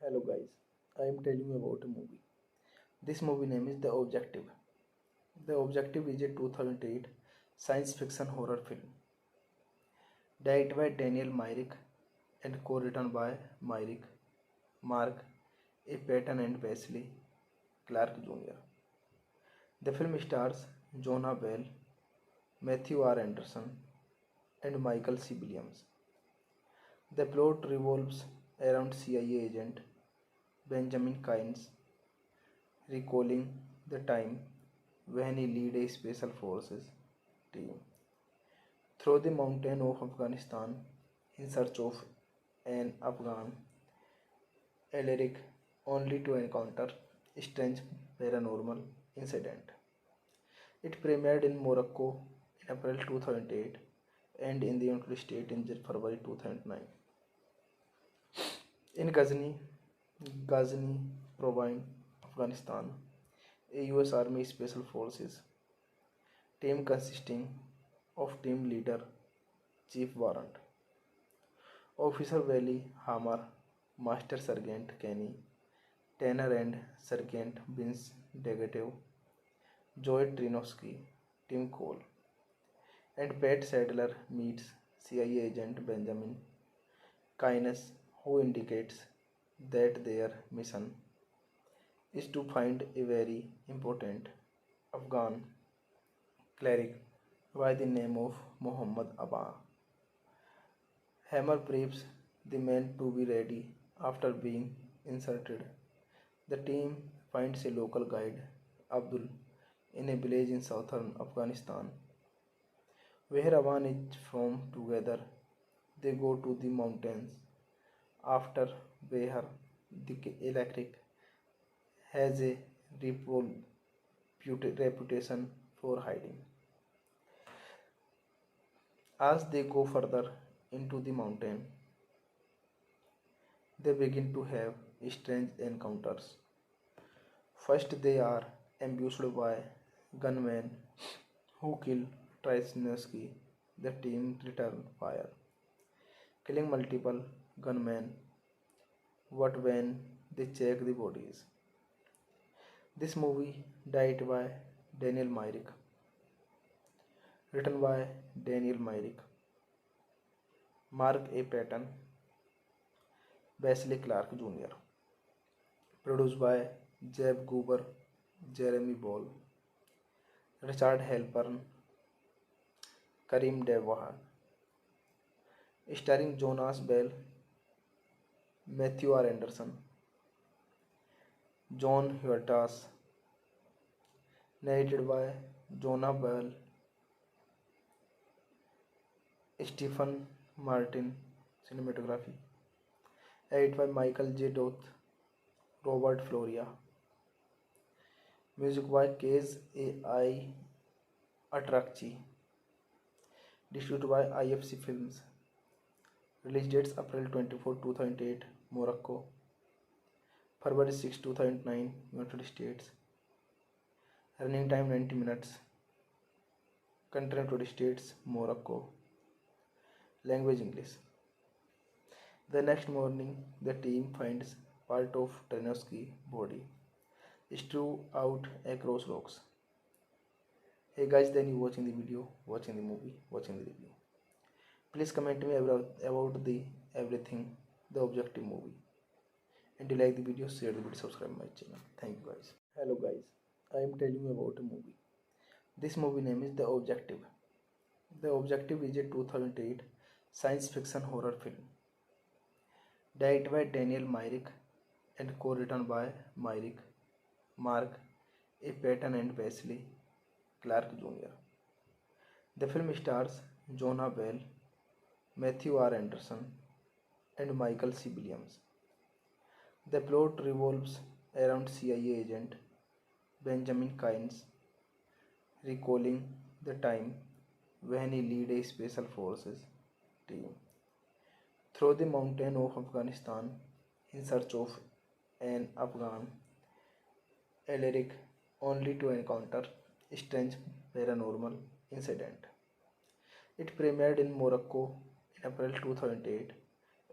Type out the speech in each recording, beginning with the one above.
Hello guys, I am telling you about a movie. This movie name is The Objective. The Objective is a 2008 science fiction horror film directed by Daniel Myrick and co-written by Myrick, Mark A. Patton and Wesley Clark Jr. The film stars Jonah Bell, Matthew R. Anderson, and Michael C. Williams. The plot revolves around CIA agent Benjamin Kynes recalling the time when he led a special forces team through the mountain of Afghanistan in search of an Afghan Alaric, only to encounter strange paranormal incident. It premiered in Morocco in April 2008 and in the United States in February 2009. In Ghazni Province, Afghanistan, a US Army Special Forces team consisting of team leader Chief Warrant, Officer Valley Hammer, Master Sergeant Kenny, Tanner and Sergeant Vince Degatev, Joy Trinovsky, Tim Cole, and Pat Sadler meets CIA agent Benjamin Kynes, who indicates that their mission is to find a very important Afghan cleric by the name of Muhammad Abba. Hammer briefs the men to be ready after being inserted. The team finds a local guide, Abdul, in a village in southern Afghanistan, where Awan is from. Together, they go to the mountains. After Behar, the electric has a reputation for hiding. As they go further into the mountain, they begin to have strange encounters. First, they are ambushed by gunmen who kill Trisnowski. The team return fire, killing multiple gunmen. But when they check the bodies, this movie directed by Daniel Myrick, written by Daniel Myrick, Mark A. Patton, Wesley Clark Jr., produced by Jeb Goober, Jeremy Ball, Richard Halpern, Karim Devahan, starring Jonas Bell, Matthew R. Anderson, John Huertas, narrated by Jonah Bell, Stephen Martin, cinematography, edited by Michael J. Doth, Robert Floria, music by Case A.I. Atrakchi, distributed by IFC Films, release dates April 24, 2008, Morocco, February 6, 2009, United States, running time 90 minutes, country United States, Morocco, language English. The next morning, the team finds part of Tarnowski's body strewn out across rocks. Hey guys, then you watching the video, watching the movie, watching the review. Please comment me about the everything, the Objective movie. And you like the video, share the video, subscribe my channel. Thank you guys. Hello guys, I am telling you about a movie. This movie name is The Objective. The Objective is a 2008 science fiction horror film directed by Daniel Myrick and co-written by Myrick, Mark A. Patton and Wesley Clark Jr. The film stars Jonah Bell, Matthew R. Anderson, and Michael C. Williams. The plot revolves around CIA agent Benjamin Kynes recalling the time when he led a special forces team through the mountain of Afghanistan in search of an Afghan Alaric, only to encounter strange paranormal incident. It premiered in Morocco in April 2008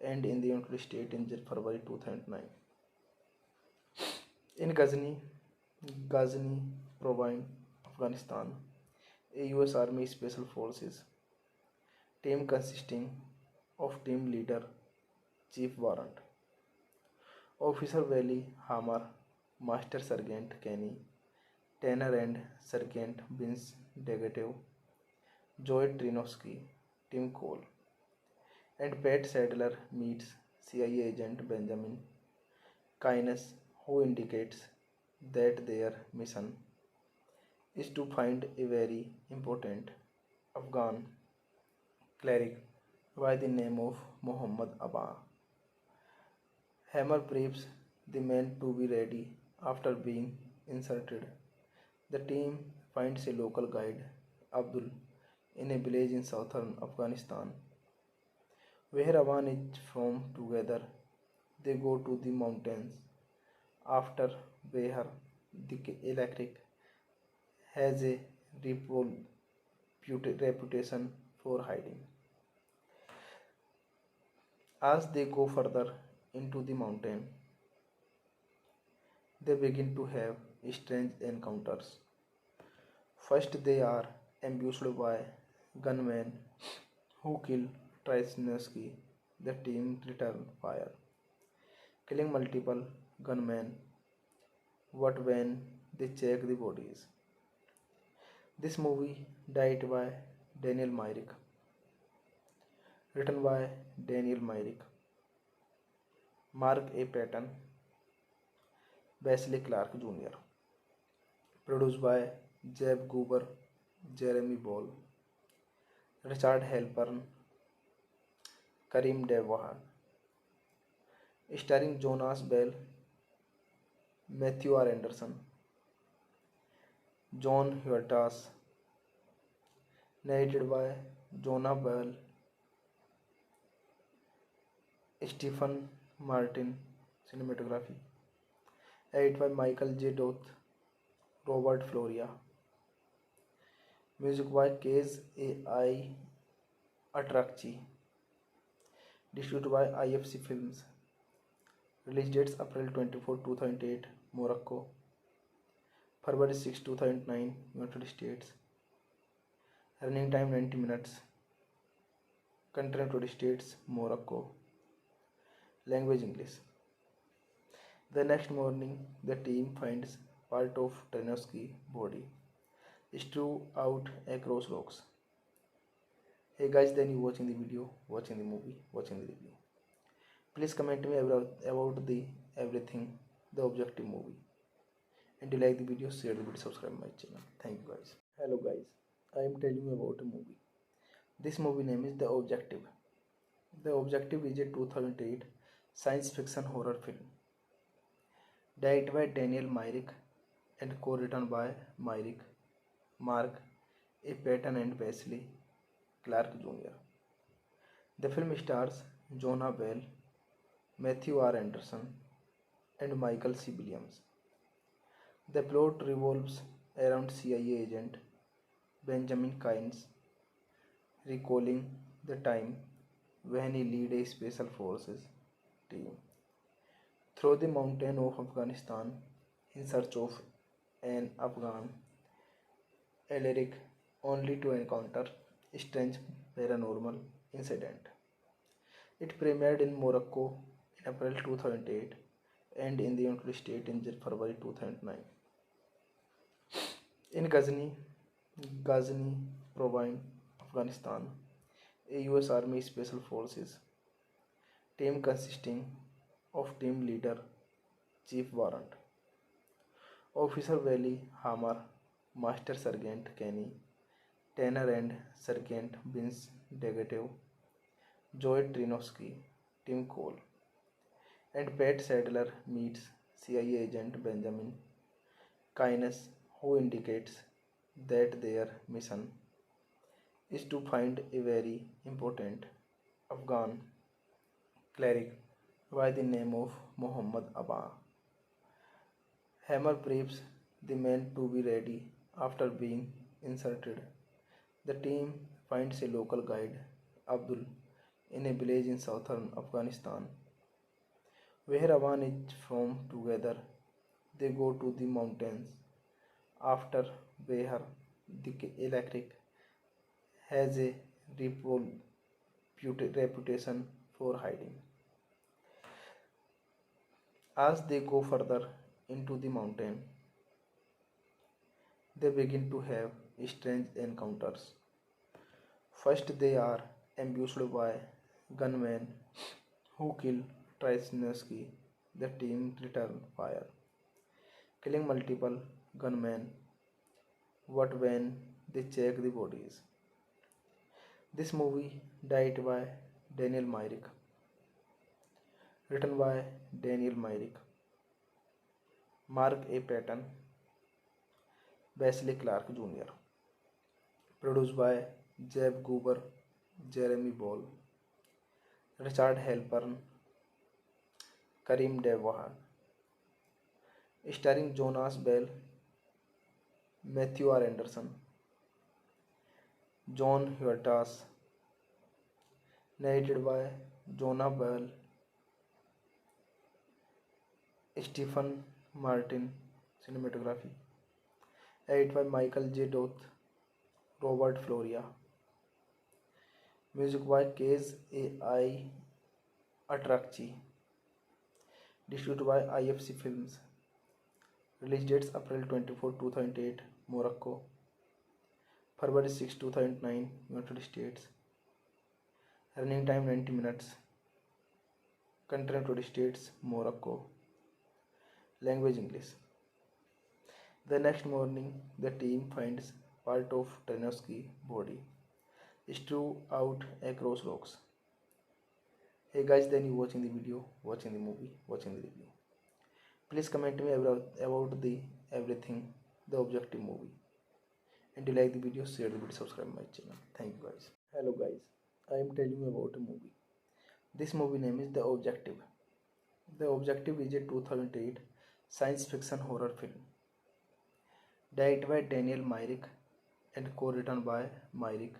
and in the United States in February 2009. In Ghazni Province, Afghanistan, a US Army Special Forces team consisting of team leader Chief Warrant, Officer Valley Hammer, Master Sergeant Kenny, Tanner and Sergeant Vince Degatev, Joy Trinovsky, Tim Cole, and Pat Sadler meets CIA agent Benjamin Kines, who indicates that their mission is to find a very important Afghan cleric by the name of Muhammad Abba. Hammer briefs the men to be ready after being inserted. The team finds a local guide, Abdul, in a village in southern Afghanistan, where Awan is from. Together, they go to the mountains. After Behar, the electric has a reputation for hiding. As they go further into the mountain, they begin to have strange encounters. First, they are ambushed by gunmen who kill Trisnowski. The team return fire, killing multiple gunmen. But when they check the bodies, this movie directed by Daniel Myrick, written by Daniel Myrick, Mark A. Patton, Wesley Clark Jr., produced by Jeb Goober, Jeremy Ball, Richard Halpern, Karim Devahan, starring Jonas Bell, Matthew R. Anderson, John Huertas, narrated by Jonah Bell, Stephen Martin, cinematography, edited by Michael J. Doth, Robert Floria, music by Case A.I. Atrakchi, distributed by IFC Films, release dates April 24, 2008, Morocco, February 6, 2009, United States, running time 90 minutes, country United States, Morocco, language English. The next morning, the team finds part of Trinovsky's body strewn out across rocks. Hey guys, then you watching the video, watching the movie, watching the review. Please comment me about the everything, the objective movie. And you like the video, share the video, subscribe my channel. Thank you guys. Hello guys, I am telling you about a movie. This movie name is The Objective. The Objective is a 2008 science fiction horror film directed by Daniel Myrick and co-written by Myrick, Mark A. Patton and Wesley Clark Jr. The film stars Jonah Bell, Matthew R. Anderson, and Michael C. Williams. The plot revolves around CIA agent Benjamin Kines recalling the time when he led a special forces team through the mountain of Afghanistan in search of an Afghan cleric, only to encounter a strange paranormal incident. It premiered in Morocco in April 2008 and in the United States in February 2009. In Ghazni Province, Afghanistan, a US Army Special Forces team consisting of team leader Chief Warrant, Officer Valley Hammer, Master Sergeant Kenny, Tanner and Sergeant Vince Degatev, Joy Trinovsky, Tim Cole, and Pat Sadler meets CIA agent Benjamin Kines, who indicates that their mission is to find a very important Afghan cleric by the name of Muhammad Abba. Hammer briefs the men to be ready after being inserted. The team finds a local guide, Abdul, in a village in southern Afghanistan, where Awan is from. Together, they go to the mountains. After Behar, the electric has a reputation for hiding. As they go further into the mountain, they begin to have strange encounters. First, they are ambushed by gunmen who kill Trysnowski. The team return fire, killing multiple gunmen. What when they check the bodies? This movie directed by Daniel Myrick, written by Daniel Myrick, Mark A. Patton, Wesley Clark Jr., produced by Jeb Goober, Jeremy Ball, Richard Halpern, Karim Devahan, starring Jonas Bell, Matthew R. Anderson, John Huertas, narrated by Jonah Bell, Stephen Martin, cinematography, edited by Michael J. Doth, Robert Floria, music by Case A.I. Atrakchi, distributed by IFC Films, release dates April 24, 2008, Morocco, February 6, 2009, United States, running time 90 minutes, country United States, Morocco, language English. The next morning, the team finds part of Tarnowski's body strewn out across rocks. Hey guys, then you watching the video, watching the movie, watching the review. Please comment me about the everything, the objective movie. And if you like the video, share the video, subscribe my channel. Thank you guys. Hello guys, I am telling you about a movie. This movie name is The Objective. The Objective is a 2008 science fiction horror film, directed by Daniel Myrick and co-written by Myrick,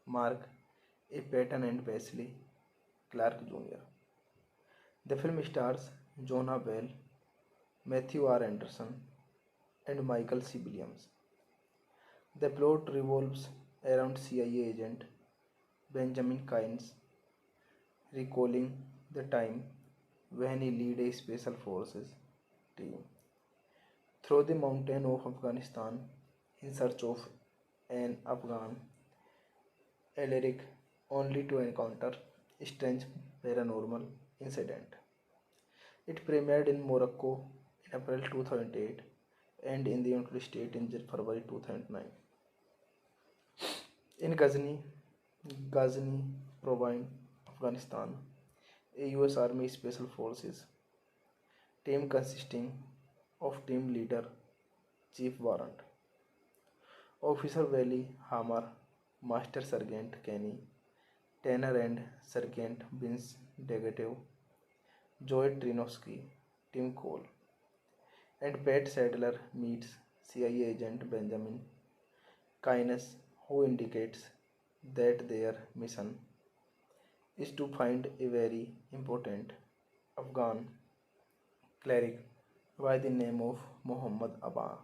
Mark A. Patton and Wesley Clark Jr. The film stars Jonah Bell, Matthew R. Anderson, and Michael C. Williams. The plot revolves around CIA agent Benjamin Kynes recalling the time when he led a special forces team through the mountain of Afghanistan in search of an Afghan alien, only to encounter a strange paranormal incident. It premiered in Morocco in April 2008 and in the United States in February 2009. In Ghazni Province, Afghanistan, a US Army Special Forces team consisting of team leader Chief Warrant, Officer Wally Hammer, Master Sergeant Kenny, Tanner and Sergeant Vince Degatev, Joy Trinovsky, Tim Cole, and Pat Sadler meets CIA agent Benjamin Kynes, who indicates that their mission is to find a very important Afghan cleric by the name of Muhammad Abba.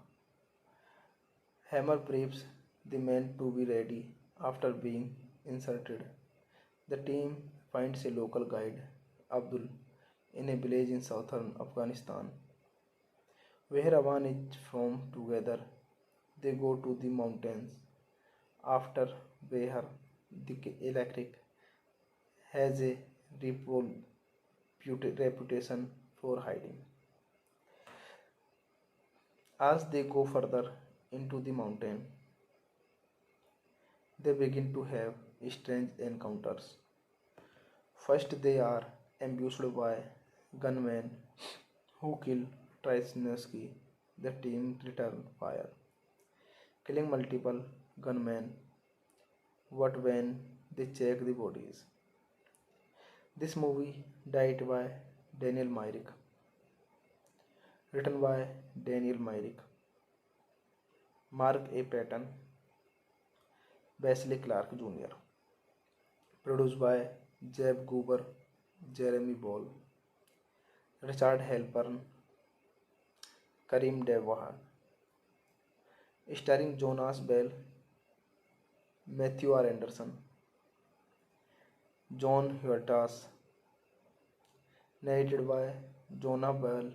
Hammer briefs the men to be ready after being inserted. The team finds a local guide, Abdul, in a village in southern Afghanistan, where Awan is from. Together, they go to the mountains. After Behar, the electric has a reputation for hiding. As they go further into the mountain, they begin to have strange encounters. First, they are ambushed by gunmen who kill Trysnowski. The team return fire, killing multiple gunmen. What when they check the bodies? This movie directed by Daniel Myrick, written by Daniel Myrick, Mark A. Patton, Wesley Clark Jr., produced by Jeb Goober, Jeremy Ball, Richard Halpern, Karim Devahan, starring Jonas Bell, Matthew R. Anderson, John Huertas, narrated by Jonah Bell,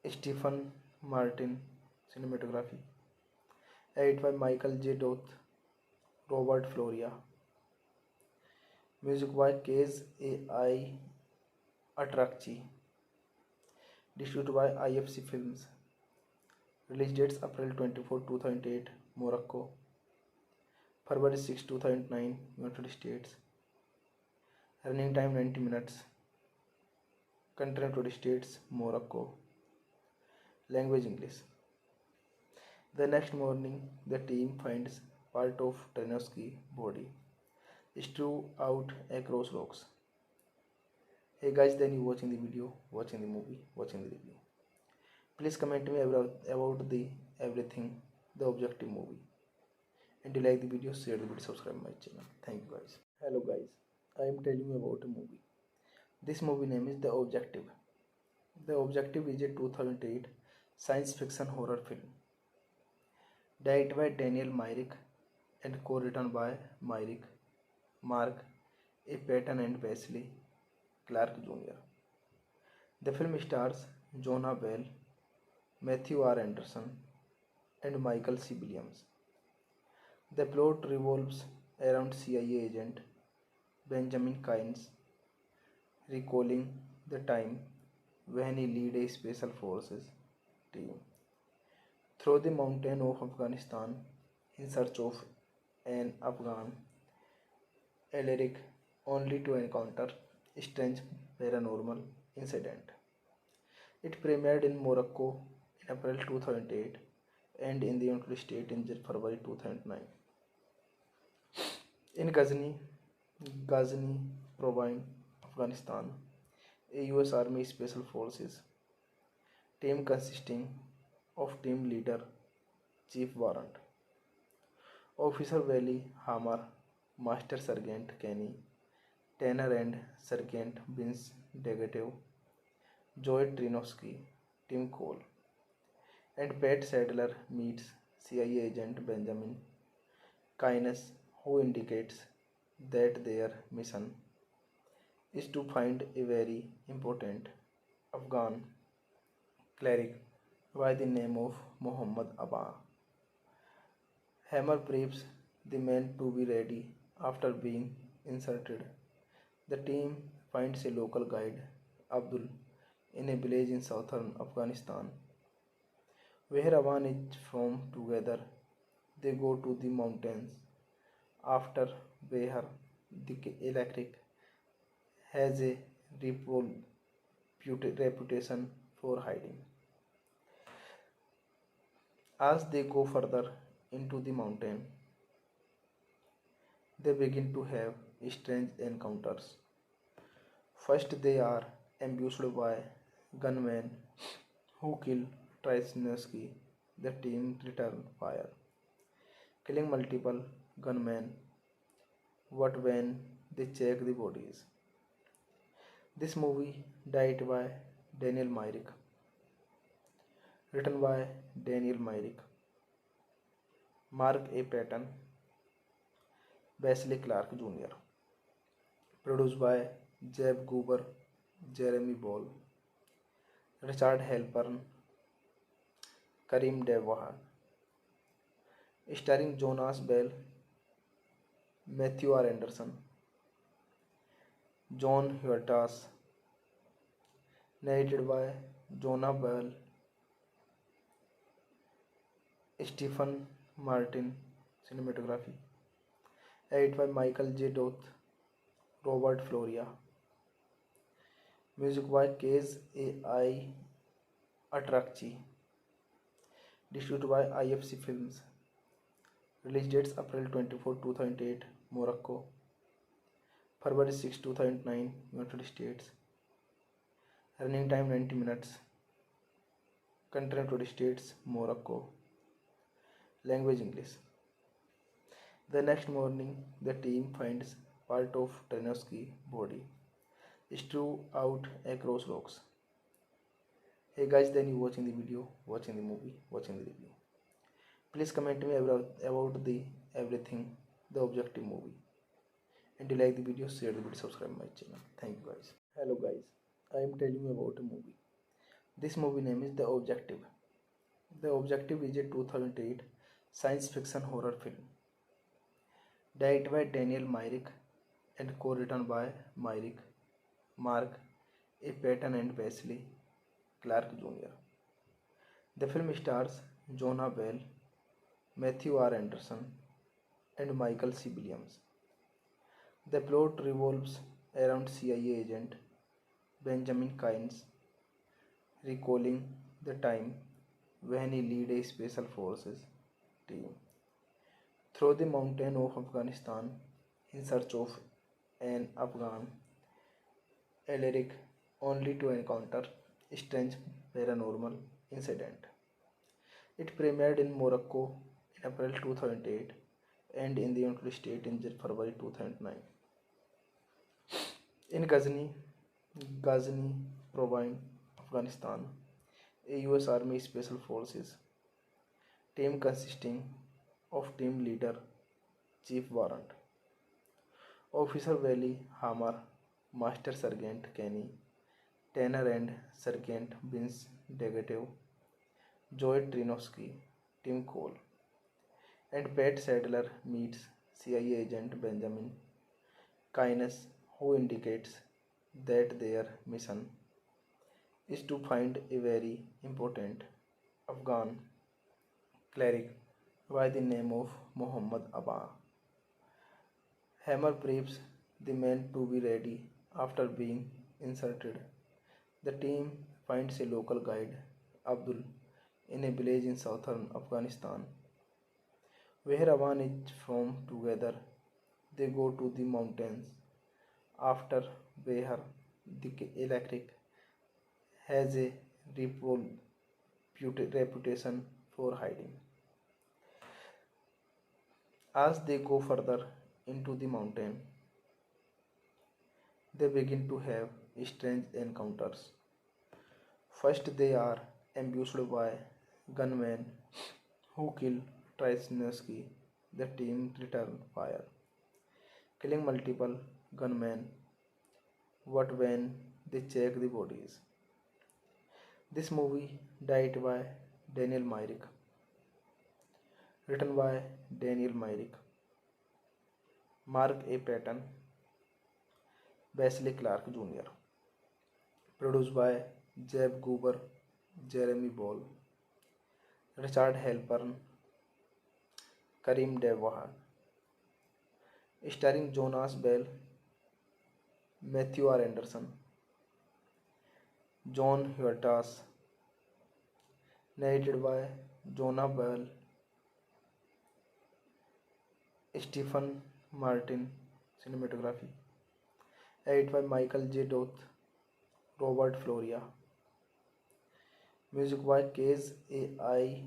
Stephen Martin, cinematography, edited by Michael J. Doth, Robert Floria, music by Case A.I. Atrakchi, distributed by IFC Films, release dates April 24, 2008, Morocco, February 6, 2009, United States, running time 90 minutes, country United States, Morocco, language English. The next morning, the team finds part of Tarnowski's body strewn out across rocks. Hey guys, then you watching the video, watching the movie, watching the review. Please comment me about the everything, the objective movie. And if you like the video, share the video, subscribe my channel. Thank you guys. Hello guys, I am telling you about a movie. This movie name is The Objective. The Objective is a 2008 science fiction horror film directed by Daniel Myrick and co-written by Myrick, Mark A. Patton and Wesley Clark Jr. The film stars Jonah Bell, Matthew R. Anderson, and Michael C. Williams. The plot revolves around CIA agent Benjamin Kynes recalling the time when he led a special forces team through the mountain of Afghanistan in search of an Afghan Alaric, only to encounter a strange paranormal incident. It premiered in Morocco in April 2008 and in the United States in February 2009. In Ghazni Province, Afghanistan, a US Army Special Forces team consisting of team leader Chief Warrant, Officer Wally Hammer, Master Sergeant Kenny Tanner, and Sergeant Vince Degatev, Joy Trinowski, Tim Cole, and Pat Sadler meets CIA agent Benjamin Kynes, who indicates that their mission is to find a very important Afghan cleric by the name of Muhammad Abba. Hammer briefs the men to be ready after being inserted. The team finds a local guide, Abdul, in a village in southern Afghanistan, where Awan is from. Together, they go to the mountains after Behar, the electric, has a reputation for hiding. As they go further into the mountain, they begin to have strange encounters. First, they are ambushed by gunmen who kill Trysnowski. The team return fire, killing multiple gunmen. But when they check the bodies, this movie directed by Daniel Myrick, written by Daniel Myrick, Mark A. Patton, Wesley Clark Jr., produced by Jeb Goober, Jeremy Ball, Richard Halpern, Karim Devahan, starring Jonas Bell, Matthew R. Anderson, John Huertas, narrated by Jonah Bell, Stephen Martin, cinematography, edited by Michael J. Doth, Robert Floria, music by Case A.I. Atrakchi, distributed by IFC Films, release dates April 24, 2008, Morocco, February 6, 2009, United States, running time 90 minutes, country United States, Morocco, language English. The next morning, the team finds part of Tarnowski's body strewn out across rocks. Hey guys, then you watching the video, watching the movie, watching the review. Please comment me about the everything, the objective movie. And if you like the video, share the video, subscribe my channel. Thank you guys. Hello guys, I am telling you about a movie. This movie name is The Objective. The Objective is a 2008 science fiction horror film. Directed by Daniel Myrick and co-written by Myrick, Mark A. Patton and Wesley Clark Jr. The film stars Jonah Bell, Matthew R. Anderson, and Michael C. Williams. The plot revolves around CIA agent Benjamin Kynes recalling the time when he led a special forces team through the mountain of Afghanistan in search of an Afghan alien only to encounter strange paranormal incident. It premiered in Morocco in April 2008 and in the United States in February 2009. In Ghazni Province, Afghanistan, a U.S. Army Special Forces team consisting of team leader Chief Warrant, Officer Wally Hammer, Master Sergeant Kenny, Tanner and Sergeant Vince Degatev, Joy Trinovsky, Tim Cole, and Pat Sadler meets CIA agent Benjamin Kynes, who indicates that their mission is to find a very important Afghan cleric by the name of Muhammad Abba. Hammer briefs the men to be ready after being inserted. The team finds a local guide, Abdul, in a village in southern Afghanistan, where Awan is from. Together, they go to the mountains after Behar, the electric, has a reputation for hiding. As they go further into the mountain, they begin to have strange encounters. First, they are ambushed by gunmen who kill Trysnowski. The team return fire, killing multiple gunmen. But when they check the bodies, this movie directed by Daniel Myrick, written by Daniel Myrick, Mark A. Patton, Wesley Clark Jr., produced by Jeb Goober, Jeremy Ball, Richard Halpern, Karim Devahan, starring Jonas Bell, Matthew R. Anderson, John Huertas, narrated by Jonah Bell, Stephen Martin, cinematography, edited by Michael J. Doth, Robert Floria, music by Case A.I.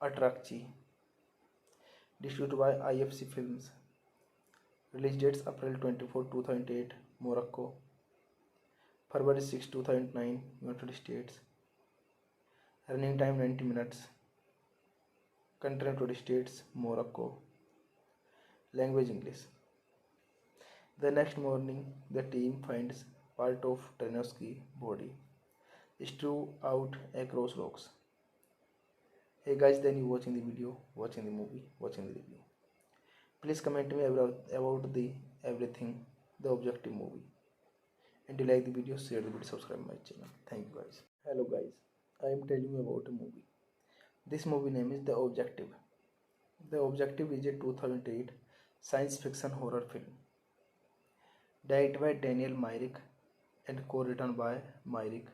Atrakchi, distributed by IFC Films, release dates April 24, 2008, Morocco, February 6, 2009, United States, running time 90 minutes, country United States, Morocco, language English. The next morning, the team finds part of Trinovsky's body strewn out across rocks. Hey guys, then you watching the video, watching the movie, watching the review. Please comment me about the everything, the objective movie. And if you like the video, share the video, subscribe my channel. Thank you guys. Hello guys, I am telling you about a movie. This movie name is The Objective. The Objective is a 2008 science fiction horror film. Directed by Daniel Myrick and co-written by Myrick,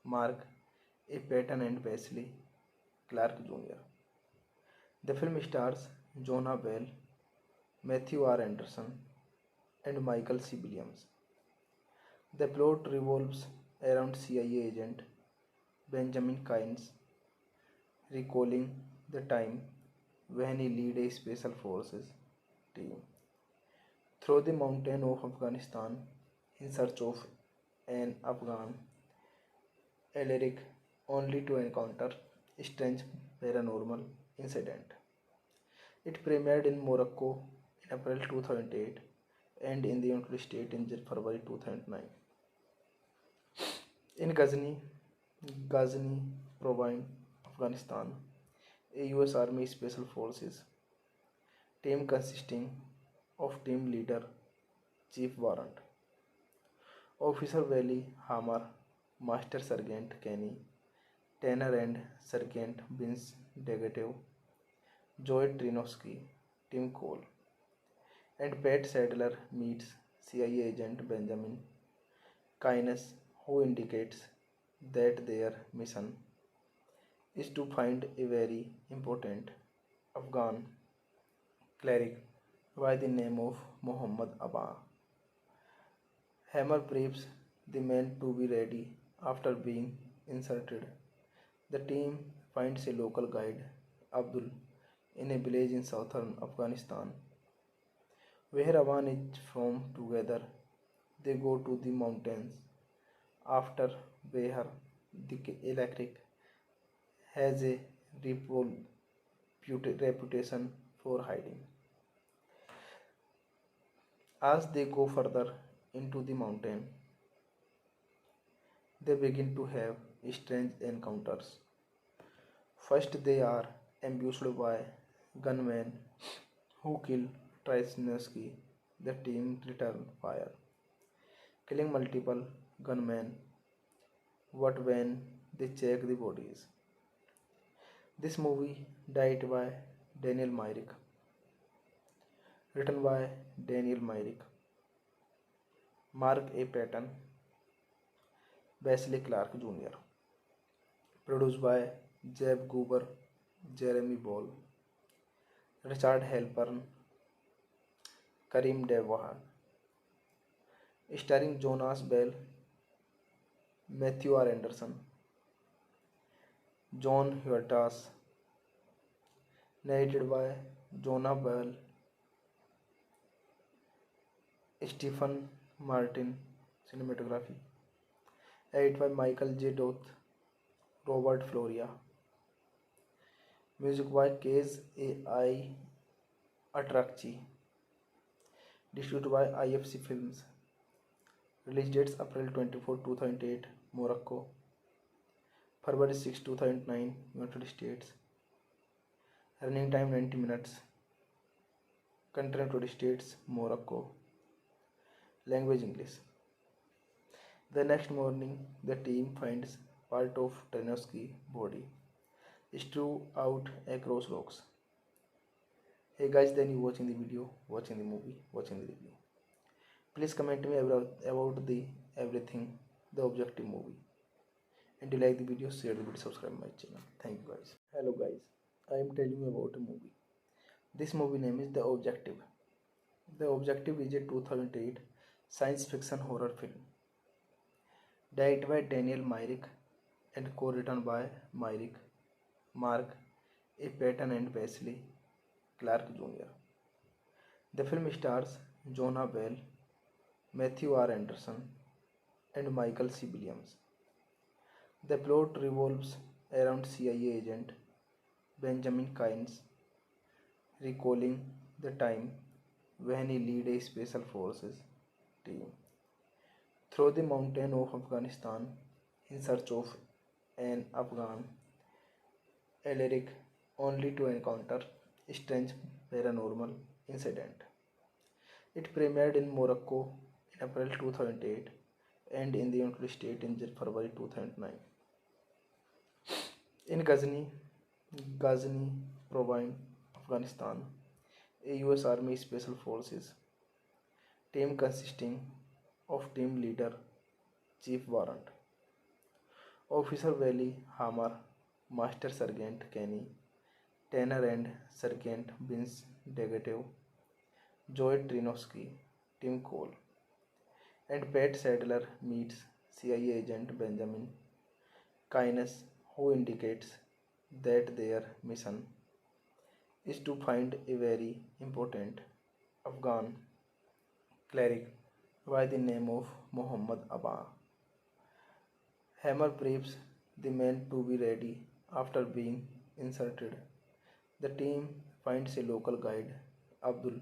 Mark A. Patton and Wesley Clark Jr. The film stars Jonah Bell, Matthew R. Anderson, and Michael C. Williams. The plot revolves around CIA agent Benjamin Kynes recalling the time when he led a special forces team through the mountain of Afghanistan in search of an Afghan Alaric, only to encounter strange paranormal incident. It premiered in Morocco in April 2008 and in the United States in February 2009. In Ghazni Province, Afghanistan, a US Army Special Forces team consisting of team leader Chief Warrant, Officer Vali Hamar, Master Sergeant Kenny, Tanner and Sergeant Vince Degatev, Joy Trinovsky, Tim Cole, and Pat Sadler meets CIA agent Benjamin Kines, who indicates that their mission is to find a very important Afghan cleric by the name of Muhammad Abba. Hammer briefs the men to be ready after being inserted. The team finds a local guide, Abdul, in a village in southern Afghanistan, where Awan is from. Together, they go to the mountains. After Behar, the electric has a reputation for hiding. As they go further into the mountain, they begin to have strange encounters. First, they are ambushed by gunmen who kill Trysnowski. The team return fire, killing multiple gunmen. But when they check the bodies, this movie directed by Daniel Myrick, written by Daniel Myrick, Mark A. Patton, Wesley Clark Jr., produced by Jeb Goober, Jeremy Ball, Richard Halpern, Karim Devahan, starring Jonas Bell, Matthew R. Anderson, John Huertas, narrated by Jonah Bell, Stephen Martin, cinematography, edited by Michael J. Doth, Robert Floria, music by Case A.I. Atrakchi, distributed by IFC Films, release dates April 24, 2008, Morocco, February 6, 2009, United States, running time 90 minutes, country United States, Morocco, language English. The next morning, the team finds part of Tarnowski's body strewn out across rocks. Hey guys, then you watching the video, watching the movie, watching the review. Please comment me about the everything, the objective movie. And you like the video, share the video, subscribe my channel. Thank you guys. Hello guys, I am telling you about a movie. This movie name is The Objective. The Objective is a 2008 science fiction horror film directed by Daniel Myrick and co-written by Myrick, Mark A. Patton and Wesley Clark Jr. The film stars Jonah Bell, Matthew R. Anderson, and Michael C. Williams. The plot revolves around CIA agent Benjamin Kines recalling the time when he led a special forces team through the mountain of Afghanistan in search of an Afghan Alaric, only to encounter strange paranormal incident. It premiered in Morocco in April 2008 and in the United States in February 2009. In Ghazni Province, Afghanistan, a US Army Special Forces team consisting of team leader Chief Warrant, Officer Vali Hamar, Master Sergeant Kenny, Tanner and Sergeant Vince Degatev, Joy Trinovsky, Tim Cole, and Pat Sadler meets CIA agent Benjamin Kines, who indicates that their mission is to find a very important Afghan cleric by the name of Muhammad Abba. Hammer briefs the men to be ready after being inserted. The team finds a local guide, Abdul,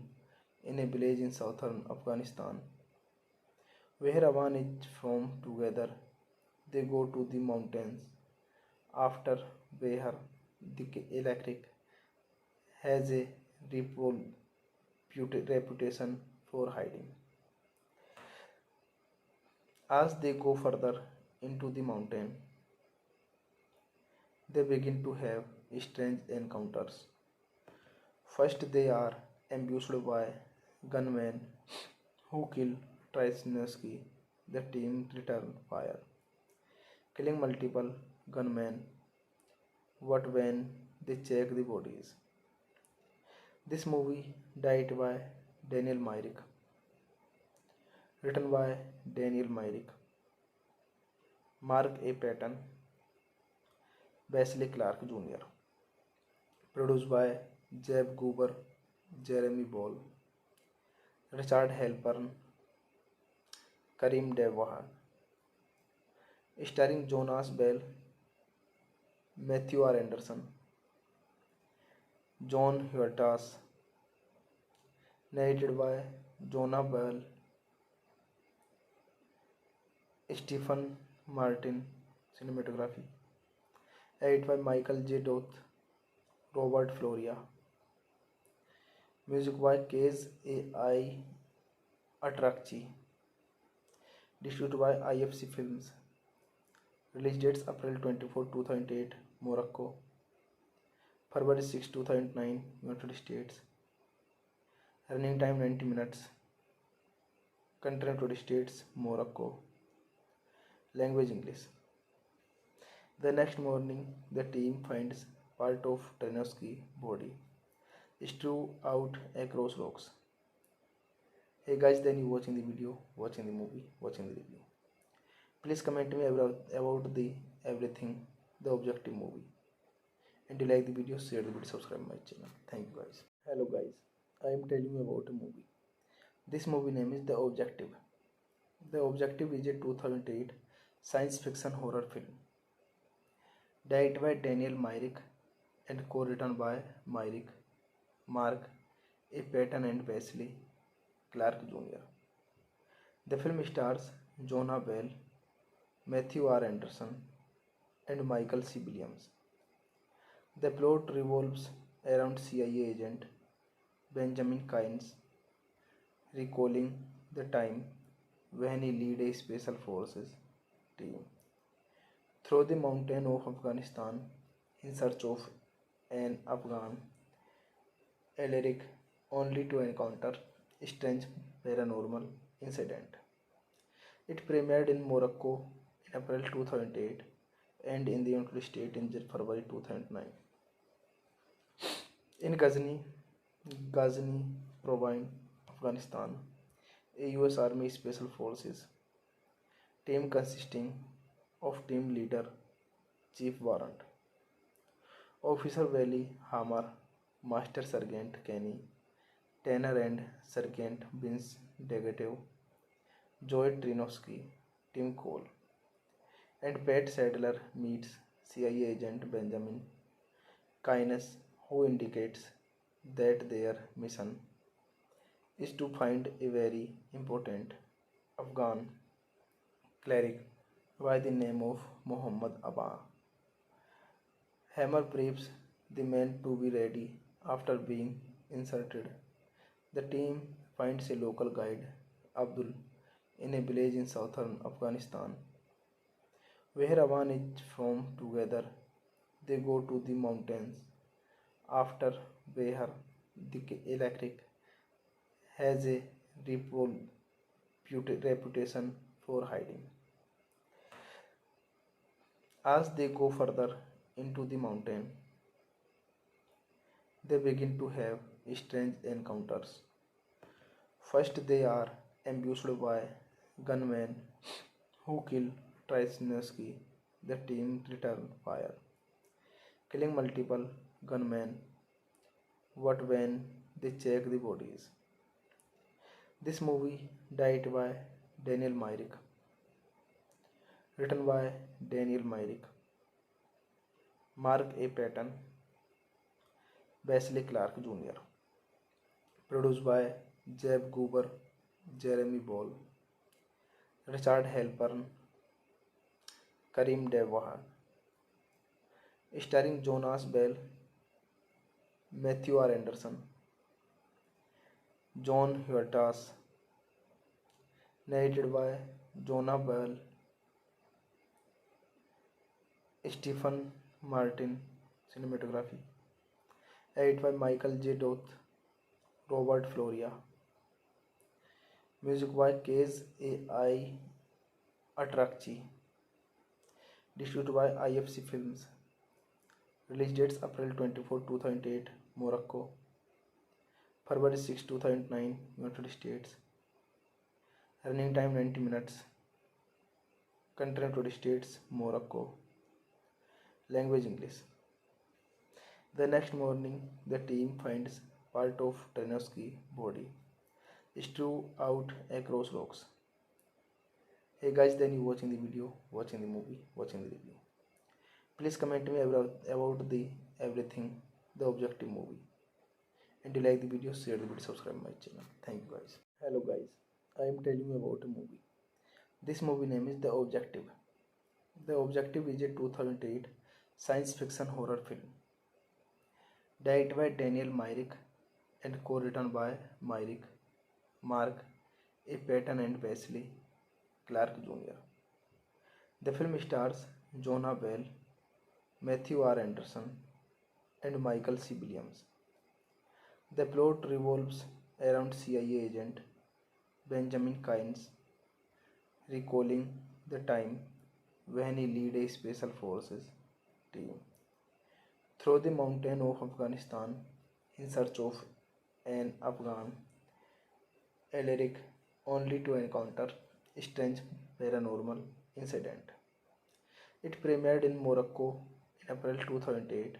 in a village in southern Afghanistan. Where Awan is from together, they go to the mountains. After Behar, the electric has a reputation for hiding. As they go further into the mountain, they begin to have strange encounters. First, they are ambushed by gunmen who kill Trysnowski. The team return fire, killing multiple gunmen. What when they check the bodies? This movie directed by Daniel Myrick, written by Daniel Myrick, Mark A. Patton, Wesley Clark Jr., produced by Jeb Goober, Jeremy Ball, Richard Halpern, Karim Devahan, starring Jonas Bell, Matthew R. Anderson, John Huertas, narrated by Jonah Bell, Stephen Martin, cinematography, edited by Michael J. Doth, Robert Floria, music by Case A.I. Atrakchi, distributed by IFC Films, release dates April 24, 2008, Morocco, February 6, 2009, United States, running time 90 minutes, country United States, Morocco, language English. The next morning, the team finds part of Tarnowski's body strewn out across rocks. Hey guys, then you watching the video, watching the movie, watching the review. Please comment me about the everything, the objective movie. And you like the video, share the video, subscribe my channel. Thank you guys. Hello guys, I am telling you about a movie. This movie name is The Objective. The Objective is a 2008 science fiction horror film, directed by Daniel Myrick and co-written by Myrick, Mark A. Patton and Wesley Clark Jr. The film stars Jonah Bell, Matthew R. Anderson, and Michael C. Williams. The plot revolves around CIA agent Benjamin Kynes recalling the time when he led a special forces team through the mountain of Afghanistan in search of an Afghan alien, only to encounter a strange paranormal incident. It premiered in Morocco in April 2008 and in the United States in February 2009. In Ghazni Province, Afghanistan, a US Army Special Forces team consisting of team leader Chief Warrant, Officer Wally Hammer, Master Sergeant Kenny, Tanner and Sergeant Vince Degatev, Joy Trinovsky, Tim Cole, and Pat Sadler meets CIA agent Benjamin Kynes, who indicates that their mission is to find a very important Afghan cleric by the name of Muhammad Abba. Hammer briefs the men to be ready after being inserted. The team finds a local guide, Abdul, in a village in southern Afghanistan. Where Awan is from together, they go to the mountains. After Behar, the electric has a reputation for hiding. As they go further into the mountain, they begin to have strange encounters. First, they are ambushed by gunmen who kill Trysnowski. The team return fire, killing multiple gunmen. What when they check the bodies? This movie directed by Daniel Myrick, written by Daniel Myrick, Mark A. Patton, Wesley Clark Jr., produced by Jeb Goober, Jeremy Ball, Richard Halpern, Karim Devahan, starring Jonas Bell, Matthew R. Anderson, John Huertas, narrated by Jonah Bell, Stephen Martin, cinematography, edited by Michael J. Doth, Robert Floria, music by Case A.I. Atrakchi, distributed by IFC Films, release dates April 24, 2008, Morocco, February 6, 2009, United States, running time 90 minutes, country United States, Morocco, language English. The next morning, the team finds part of Trenosky's body strewn out across rocks. Hey guys, then you watching the video, watching the movie, watching the review. Please comment me about the everything, the objective movie. And if you like the video, share the video, subscribe my channel. Thank you guys. Hello guys, I am telling you about a movie. This movie name is The Objective. The Objective is a 2008 science fiction horror film directed by Daniel Myrick and co-written by Myrick, Mark A. Patton and Wesley Clark Jr. The film stars Jonah Bell, Matthew R. Anderson, and Michael C. Williams. The plot revolves around CIA agent Benjamin Kynes recalling the time when he led a special forces team through the mountain of Afghanistan in search of an Afghan Alaric, only to encounter a strange paranormal incident. It premiered in Morocco in April 2008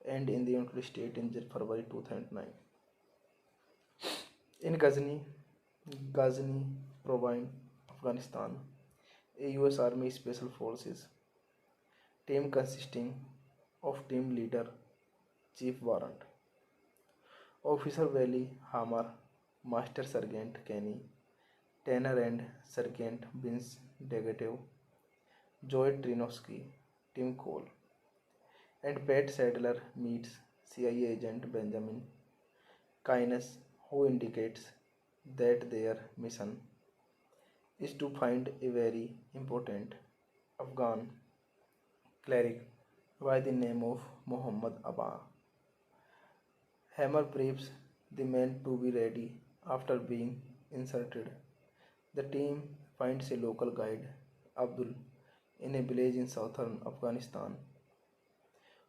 and in the United States in February 2009. In Ghazni Province, Afghanistan, a US Army Special Forces team consisting of team leader Chief Warrant, Officer Wally Hammer, Master Sergeant Kenny, Tanner and Sergeant Vince Degatev, Joy Trinosky, Tim Cole, and Pat Sadler meets CIA agent Benjamin Kynes, who indicates that their mission is to find a very important Afghan cleric by the name of Muhammad Abba. Hammer briefs the men to be ready after being inserted. The team finds a local guide, Abdul, in a village in southern Afghanistan,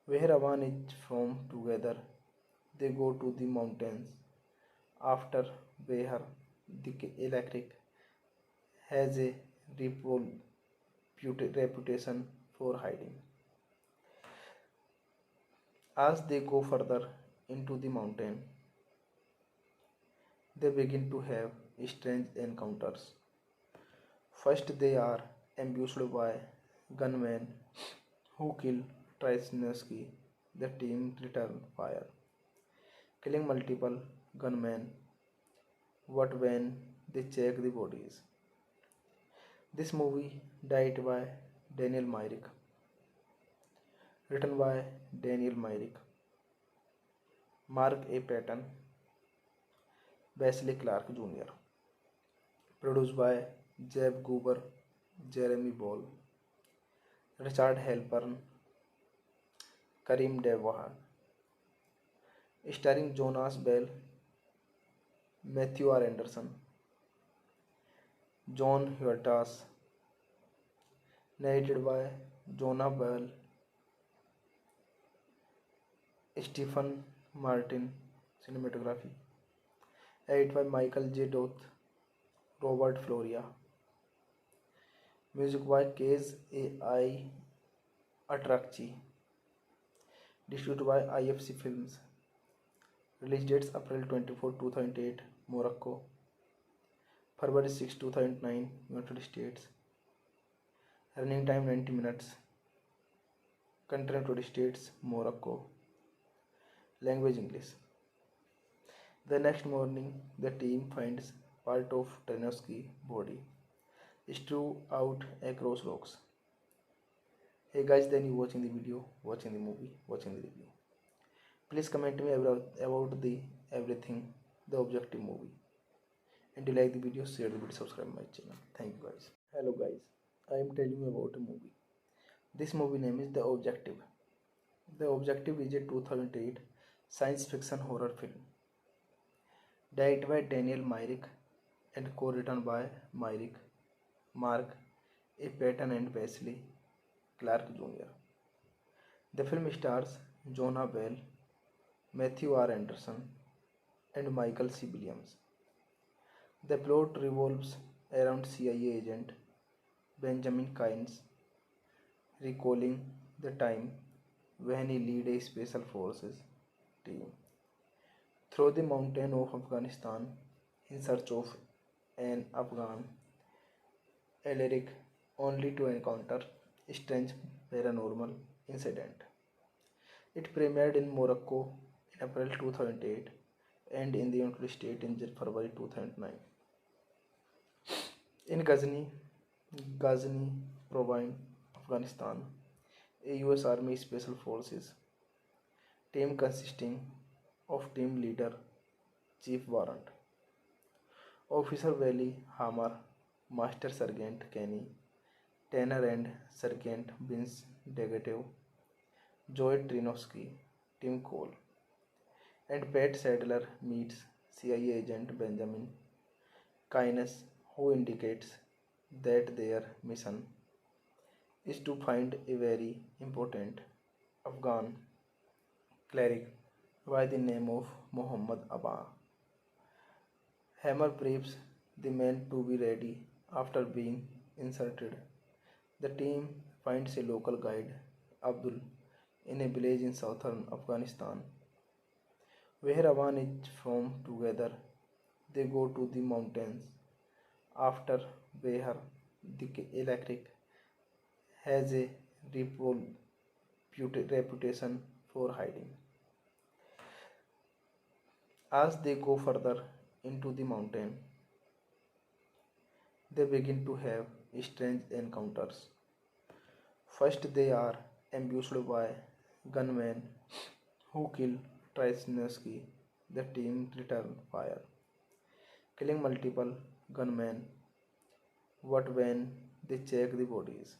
where Awan is from. Together, they go to the mountains after Behar, the electric, has a reputation for hiding. As they go further into the mountain, they begin to have strange encounters. First, they are ambushed by gunmen who kill Trysnowski. The team return fire, killing multiple gunmen. But when they check the bodies, this movie directed by Daniel Myrick, written by Daniel Myrick, Mark A. Patton, Wesley Clark Jr., produced by Jeb Goober, Jeremy Ball, Richard Halpern, Karim Devahan, starring Jonas Bell, Matthew R. Anderson, John Huertas, narrated by Jonah Bell, Stephen Martin, cinematography, edited by Michael J. Doth, Robert Floria, music by Case A.I. Atrakchi, distributed by IFC Films, release dates April 24, 2008, Morocco, February 6, 2009, United States, Running time 90 minutes. Country United States, Morocco. Language English. The next morning, the team finds part of Tarnowski's body strewn out across rocks. Hey guys, then you watching the video, watching the movie, watching the review. Please comment me about the everything, the objective movie. And if you like the video, share the video, subscribe my channel. Thank you guys. Hello guys, I am telling you about a movie. This movie name is The Objective. The Objective is a 2008 science fiction horror film. Directed by Daniel Myrick and co-written by Myrick, Mark A. Patton and Wesley Clark Jr. The film stars Jonah Bell, Matthew R. Anderson, and Michael C. Williams. The plot revolves around CIA agent Benjamin Kynes recalling the time when he led a special forces team through the mountain of Afghanistan in search of an Afghan alien, only to encounter a strange paranormal incident. It premiered in Morocco in April 2008 and in the United States in February 2009. In Ghazni Province, Afghanistan, a US Army Special Forces team consisting of team leader Chief Warrant, Officer Wally Hammer, Master Sergeant Kenny, Tanner and Sergeant Vince Degatev, Joy Trinovsky, Tim Cole, and Pat Sadler meets CIA agent Benjamin Kynes, who indicates that their mission is to find a very important Afghan cleric by the name of Muhammad Abba. Hammer briefs the men to be ready after being inserted. The team finds a local guide, Abdul, in a village in southern Afghanistan, where Awan is from. Together, they go to the mountains after Behar, the electric, has a reputation for hiding. As they go further into the mountain, they begin to have strange encounters. First, they are ambushed by gunmen who kill Trysnowski. The team return fire, killing multiple gunmen. But when they check the bodies,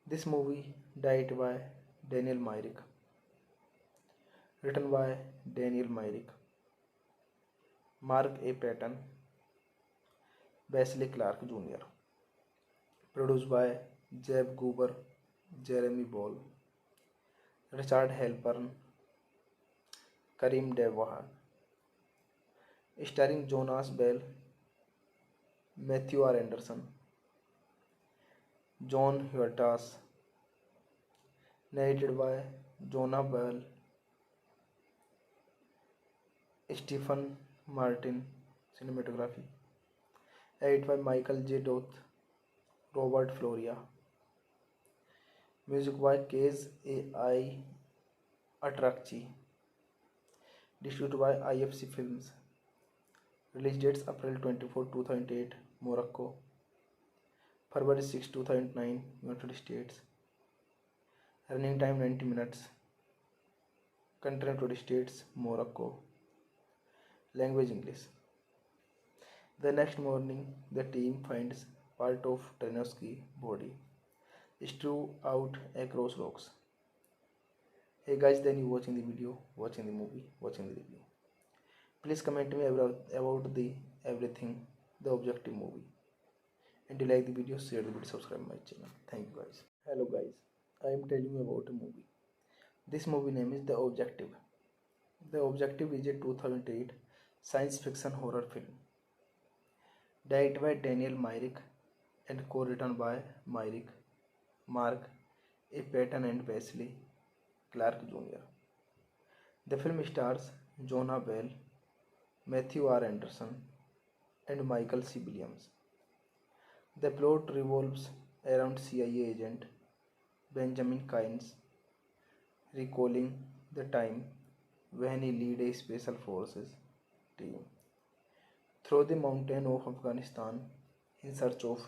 this movie directed by Daniel Myrick, written by Daniel Myrick, Mark A. Patton, Wesley Clark Jr., produced by Jeb Goober, Jeremy Ball, Richard Halpern, Karim Devahan, starring Jonas Bell, Matthew R. Anderson, John Huertas, narrated by Jonah Bell, Stephen Martin, cinematography, edited by Michael J. Doth, Robert Floria, music by Case A.I. Atrakchi, distributed by IFC Films, release dates April 24, 2008, Morocco, February 6, 2009, United States, running time 90 minutes, country United States, Morocco, language English. The next morning, the team finds part of Tarnowski's body strewn out across rocks. Hey guys, then you watching the video, watching the movie, watching the review. Please comment me about the everything, the objective movie. And if you like the video, share the video, subscribe my channel. Thank you guys. Hello guys, I am telling you about a movie. This movie name is The Objective. The Objective is a 2008 science fiction horror film. Directed by Daniel Myrick and co-written by Myrick, Mark A. Patton and Wesley Clark Jr. The film stars Jonah Bell, Matthew R. Anderson, and Michael C. Williams. The plot revolves around CIA agent Benjamin Kynes, recalling the time when he led a special forces team through the mountain of Afghanistan in search of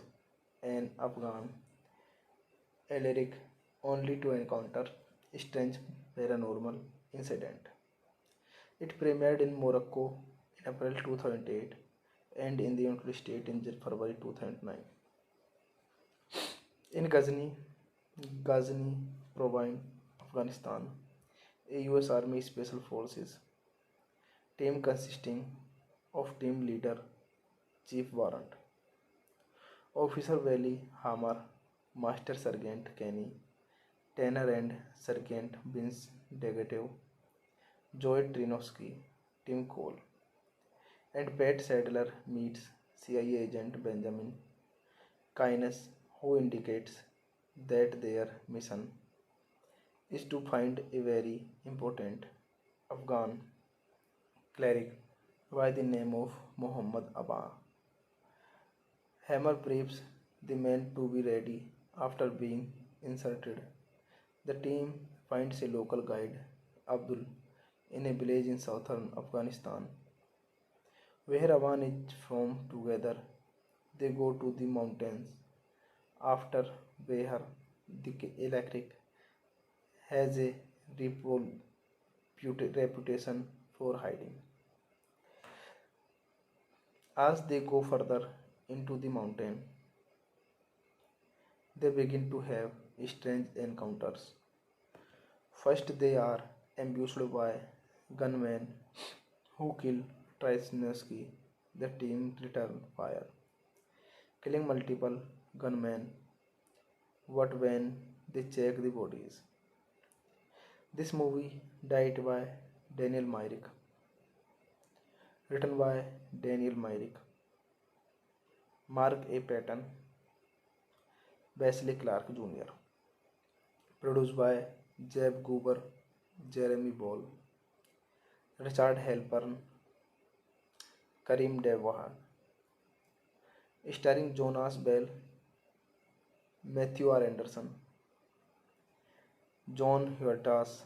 an Afghan Alaric, only to encounter a strange paranormal incident. It premiered in Morocco in April 2008 and in the United States in February 2009. In Ghazni Province, Afghanistan, a US Army Special Forces team consisting of team leader Chief Warrant Officer Wally Hammer, Master Sergeant Kenny, Tanner and Sergeant Vince Degatev, Joy Trinovsky, Tim Cole, and Pat Sadler meets CIA agent Benjamin Kynes, who indicates that their mission is to find a very important Afghan cleric by the name of Muhammad Abba. Hammer briefs the men to be ready after being inserted. The team finds a local guide, Abdul, in a village in southern Afghanistan, where Awan is from. Together, they go to the mountains. After Behar, the electric has a reputation for hiding. As they go further into the mountain, they begin to have strange encounters. First, they are ambushed by gunmen who kill Trysnowski. The team return fire, killing multiple gunmen. But when they check the bodies, this movie directed by Daniel Myrick, written by Daniel Myrick, Mark A. Patton, Wesley Clark Jr., produced by Jeb Goober, Jeremy Ball, Richard Halpern, Karim Devahan, starring Jonas Bell, Matthew R. Anderson, John Huertas,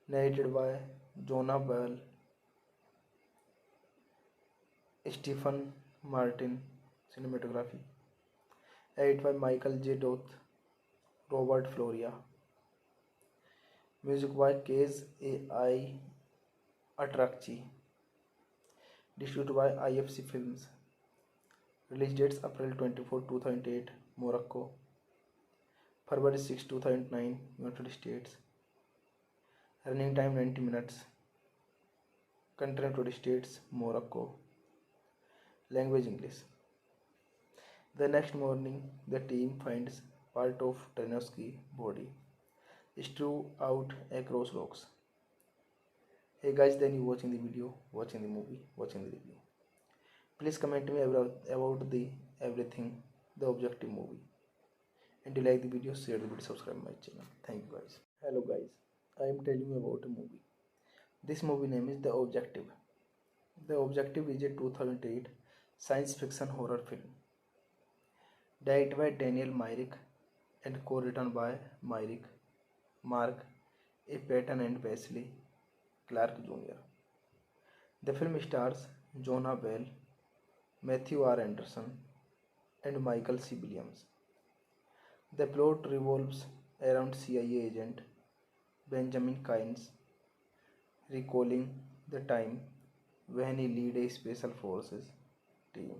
narrated by Jonah Bell, Stephen Martin, cinematography, edited by Michael J. Doth, Robert Floria, music by Case A.I. Atrakchi, distributed by IFC Films, release dates April 24, 2008, Morocco, February 6, 2009, United States, running time 90 minutes, country United States, Morocco, language English. The next morning, the team finds part of Tarnowski's body strewn out across rocks. Hey guys, then you watching the video, watching the movie, watching the review. Please comment me about the everything, the objective movie. And if you like the video, share the video, subscribe my channel. Thank you guys. Hello guys, I am telling you about a movie. This movie name is The Objective. The Objective is a 2008 science fiction horror film, directed by Daniel Myrick and co-written by Myrick, Mark A. Patton and Wesley Clark Jr. The film stars Jonah Bell, Matthew R. Anderson, and Michael C. Williams. The plot revolves around CIA agent Benjamin Kynes recalling the time when he led a special forces team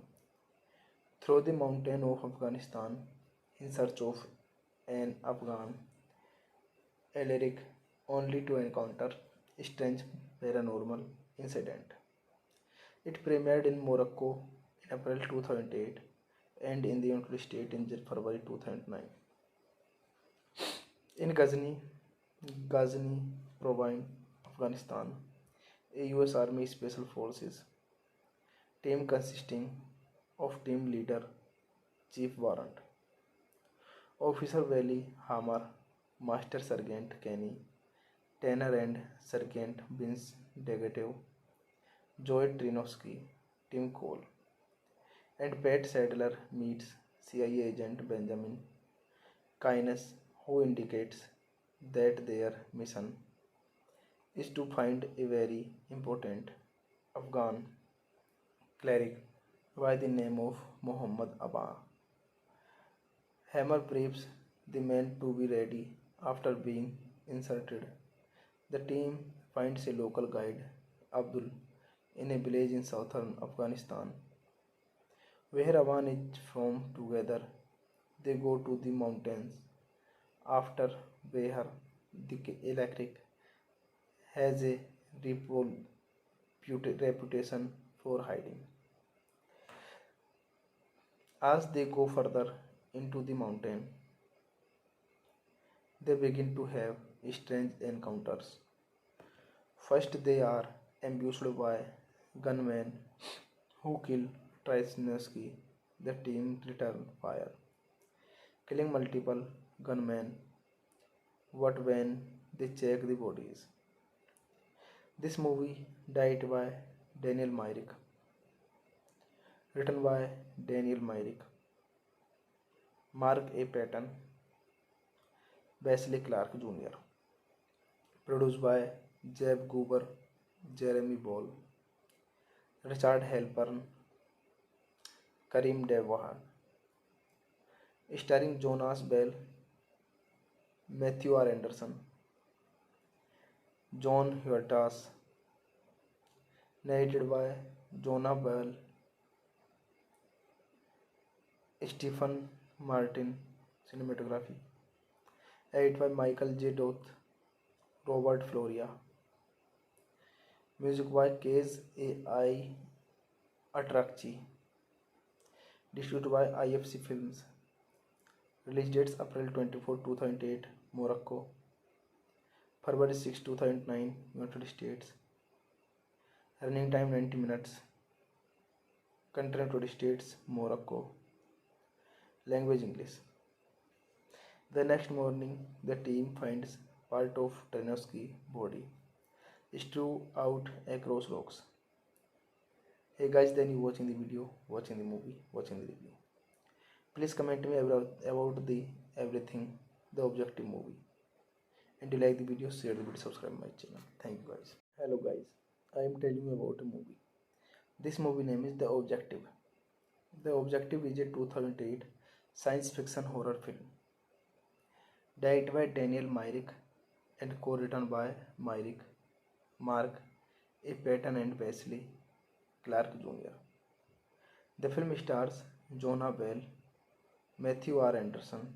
through the mountain of Afghanistan in search of an Afghan Alaric, only to encounter a strange paranormal incident. It premiered in Morocco in April 2008 and in the United States in February 2009. In Ghazni Province, Afghanistan, a US Army Special Forces team consisting of team leader Chief Warrant Officer Wally Hammer, Master Sergeant Kenny, Tanner and Sergeant Vince Degatev, Joy Trinovsky, Tim Cole, and Pat Sadler meets CIA agent Benjamin Keynes, who indicates that their mission is to find a very important Afghan cleric by the name of Muhammad Abba. Hammer briefs the men to be ready after being inserted. The team finds a local guide, Abdul, in a village in southern Afghanistan, where Awan is from. Together, they go to the mountains. After Behar, the electric has a reputation for hiding. As they go further into the mountain, they begin to have strange encounters. First, they are ambushed by gunmen who kill Trisnowski. The team return fire, killing multiple gunmen. But when they check the bodies, this movie directed by Daniel Myrick, written by Daniel Myrick, Mark A. Patton, Wesley Clark Jr., produced by Jeb Goober, Jeremy Ball, Richard Halpern, Karim Devahan, starring Jonas Bell, Matthew R. Anderson, John Huertas, narrated by Jonah Bell, Stephen Martin, cinematography, edited by Michael J. Doth, Robert Floria, music by Case A.I. Atrakchi, distributed by IFC Films, release dates April 24, 2008, Morocco, February 6, 2009, United States, running time 90 minutes, country United States, Morocco, language English. The next morning, the team finds part of Tresnowski's body strewn out across rocks. Hey guys, then you watching the video, watching the movie, watching the review. Please comment me about the everything, the objective movie. And you like the video, share the video, subscribe my channel. Thank you guys. Hello guys, I am telling you about a movie. This movie name is The Objective. The Objective is a 2008 science fiction horror film directed by Daniel Myrick and co-written by Myrick, Mark A. Patton and Wesley Clark Jr. The film stars Jonah Bell, Matthew R. Anderson,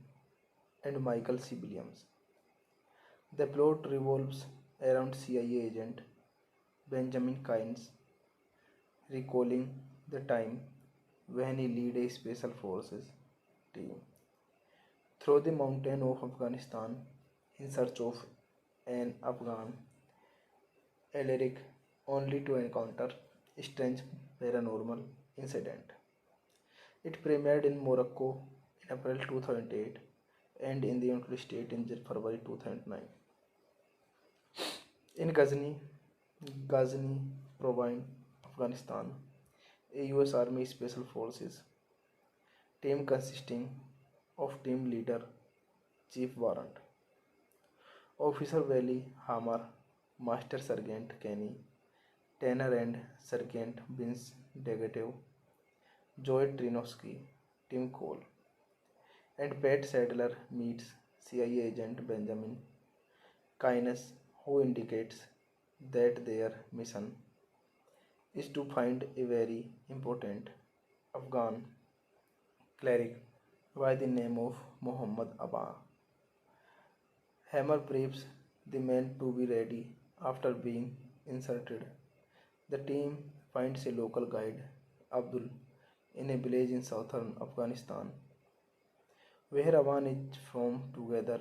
and Michael C. Williams. The plot revolves around CIA agent Benjamin Keynes recalling the time when he led a special forces team through the mountain of Afghanistan in search of an Afghan cleric, only to encounter a strange paranormal incident. It premiered in Morocco in April 2008 and in the United States in February 2009. In Ghazni Province, Afghanistan, a US Army Special Forces team consisting of team leader Chief Warrant, Officer Wally Hammer, Master Sergeant Kenny, Tanner and Sergeant Vince Degatev, Joy Trinowski, Tim Cole, and Pat Sadler meets CIA agent Benjamin Keynes, who indicates that their mission is to find a very important Afghan cleric by the name of Muhammad Abba. Hammer briefs the men to be ready after being inserted. The team finds a local guide, Abdul, in a village in southern Afghanistan, where Awan is from. Together,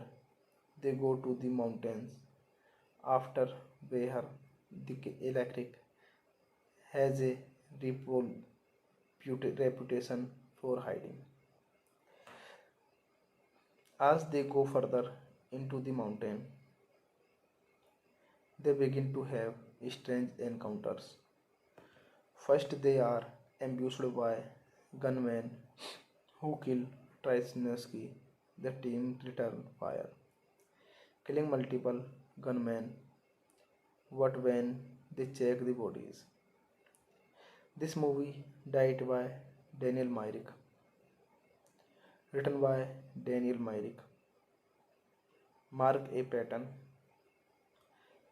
they go to the mountains. After Behar, the electric has a reputation for hiding. As they go further into the mountain, they begin to have strange encounters. First, they are ambushed by gunmen who killed Trysnowski. The team returned fire, killing multiple gunmen. What when they check the bodies? This movie directed by Daniel Myrick, written by Daniel Myrick, Mark A. Patton,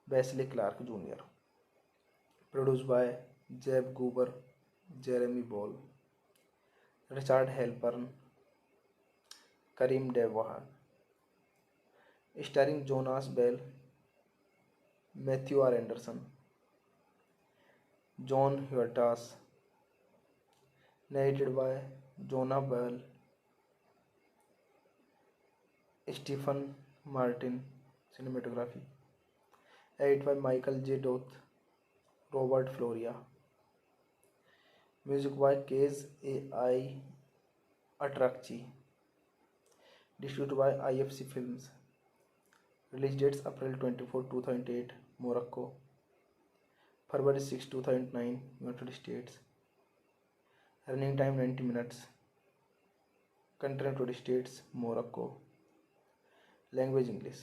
Wesley Clark Jr., produced by Jeb Goober, Jeremy Ball, Richard Halpern, Karim Devahan, starring Jonas Bell, Matthew R. Anderson, John Huertas, narrated by Jonah Bell, Stephen Martin, cinematography, edited by Michael J. Doth, Robert Floria, music by Case A.I. Atrakchi, distributed by IFC Films, release dates April 24, 2008, Morocco, February 6, 2009, United States, running time 90 minutes, country United States, Morocco, language English.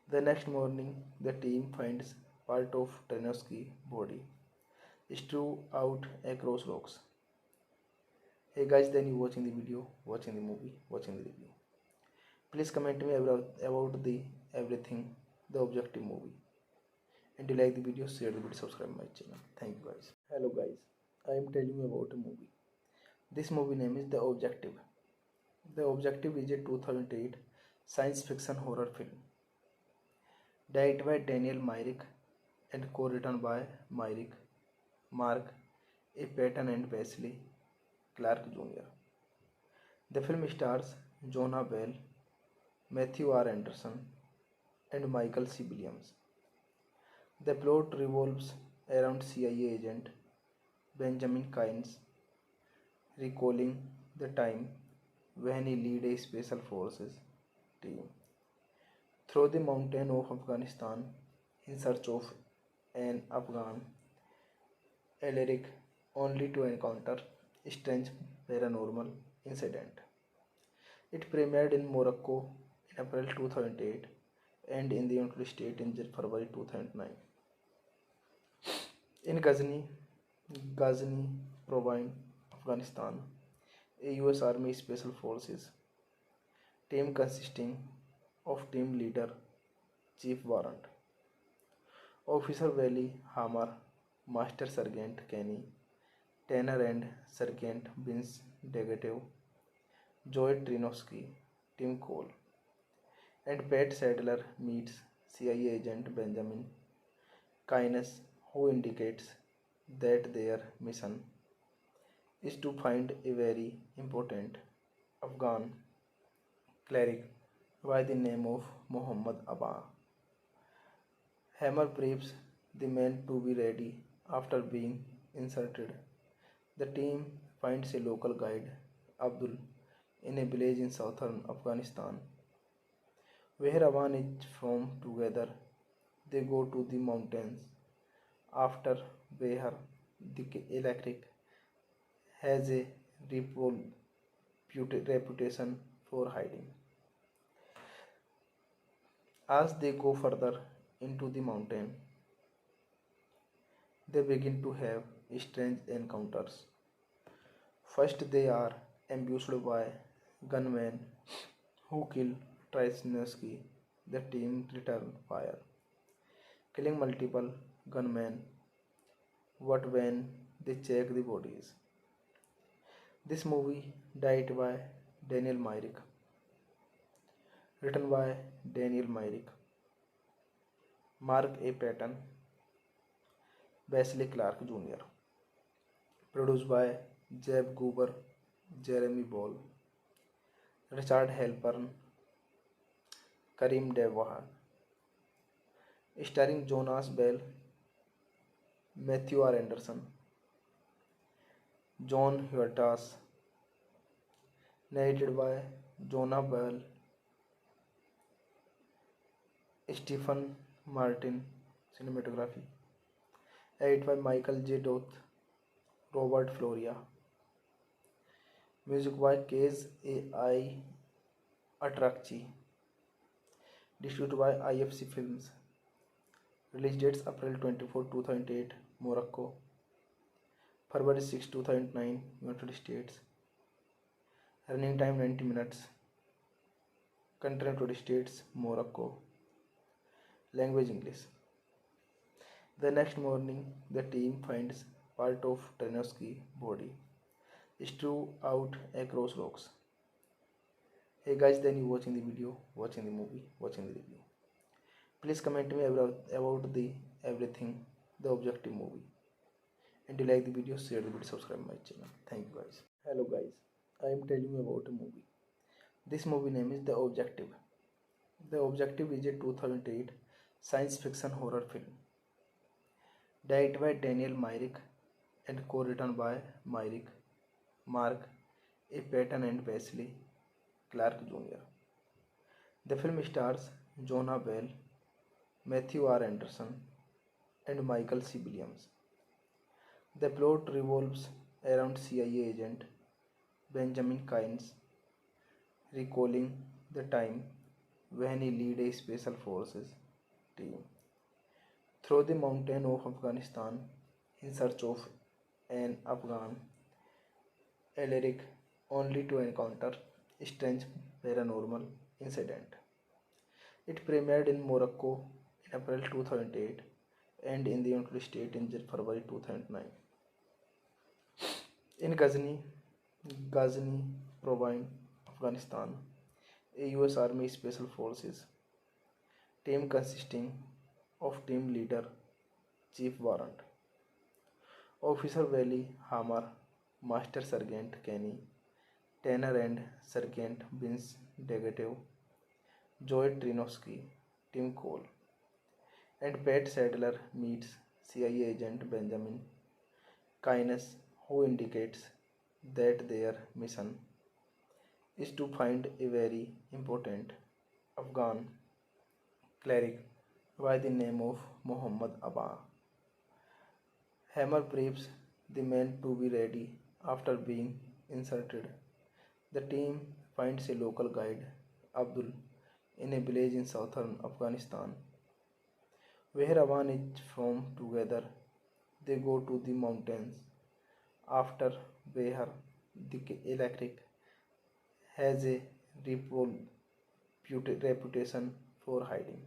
The next morning, the team finds part of Tarnowski's body strewn out across rocks. Hey guys, then you watching the video, watching the movie, watching the review. Please comment me about the everything, the objective movie. And if you like the video, share the video, subscribe my channel. Thank you guys. Hello guys, I am telling you about a movie. This movie name is The Objective. The Objective is a 2008 science fiction horror film directed by Daniel Myrick and co-written by Myrick, Mark A. Patton and Wesley Clark Jr. The film stars Jonah Bell, Matthew R. Anderson, and Michael C. Williams. The plot revolves around CIA agent Benjamin Kynes recalling the time when he led a special forces team through the mountain of Afghanistan in search of an Afghan Alaric, only to encounter a strange paranormal incident. It premiered in Morocco in April 2008 and in the United States in February 2009. In Ghazni Province, Afghanistan, a US Army Special Forces team consisting of team leader Chief Warrant, Officer Wally Hammer, Master Sergeant Kenny, Tanner and Sergeant Vince Degatev, Joy Trinowski, Tim Cole, and Pat Sadler meets CIA agent Benjamin Kynes, who indicates that their mission is to find a very important Afghan cleric by the name of Muhammad Abba. Hammer briefs the men to be ready after being inserted. The team finds a local guide, Abdul, in a village in southern Afghanistan, where Awan is from. Together, they go to the mountains. After Behar, the electric has a reputation for hiding. As they go further into the mountain, they begin to have strange encounters. First, they are ambushed by gunmen who kill Trysnowski. The team return fire, killing multiple gunmen. What when they check the bodies? This movie directed by Daniel Myrick, written by Daniel Myrick, Mark A. Patton, Wesley Clark Jr., produced by Jeb Goober, Jeremy Ball, Richard Halpern, Karim Devahan, starring Jonas Bell, Matthew R. Anderson, John Huertas, narrated by Jonah Bell, Stephen Martin, cinematography, edited by Michael J. Doth, Robert Floria, Music by Case A.I. Atrakchi. Distributed by IFC Films. Release dates April 24, 2008, Morocco. February 6, 2009, United States. Running time 90 minutes. Country United States, Morocco. Language English. The next morning, the team finds part of Tarnowski's body strewn out across rocks. Hey guys, then you watching the video, watching the movie, watching the review. Please comment me about the everything, the objective movie. And you like the video, share the video, subscribe my channel. Thank you guys. Hello guys, I am telling you about a movie. This movie name is The Objective. The Objective is a 2008 science fiction horror film. Directed by Daniel Myrick and co-written by Myrick, Mark A. Patton and Wesley Clark Jr. The film stars Jonah Bell, Matthew R. Anderson, and Michael C. Williams. The plot revolves around CIA agent Benjamin Kynes recalling the time when he led a special forces team through the mountain of Afghanistan in search of an Afghan alien, only to encounter a strange paranormal incident. It premiered in Morocco in April 2008 and in the United States in February 2009. In Ghazni Province, Afghanistan, a US Army Special Forces team consisting of team leader Chief Warrant, Officer Wally Hammer, Master Sergeant Kenny, Tanner and Sergeant Vince Degatev, Joy Trinovsky, Tim Cole, and Pat Sadler meets CIA agent Benjamin Kynes, who indicates that their mission is to find a very important Afghan cleric by the name of Muhammad Abba. Hammer briefs the men to be ready after being inserted. The team finds a local guide, Abdul, in a village in southern Afghanistan, where Awan is from. Together, they go to the mountains after Behar, the electric, has a reputation for hiding.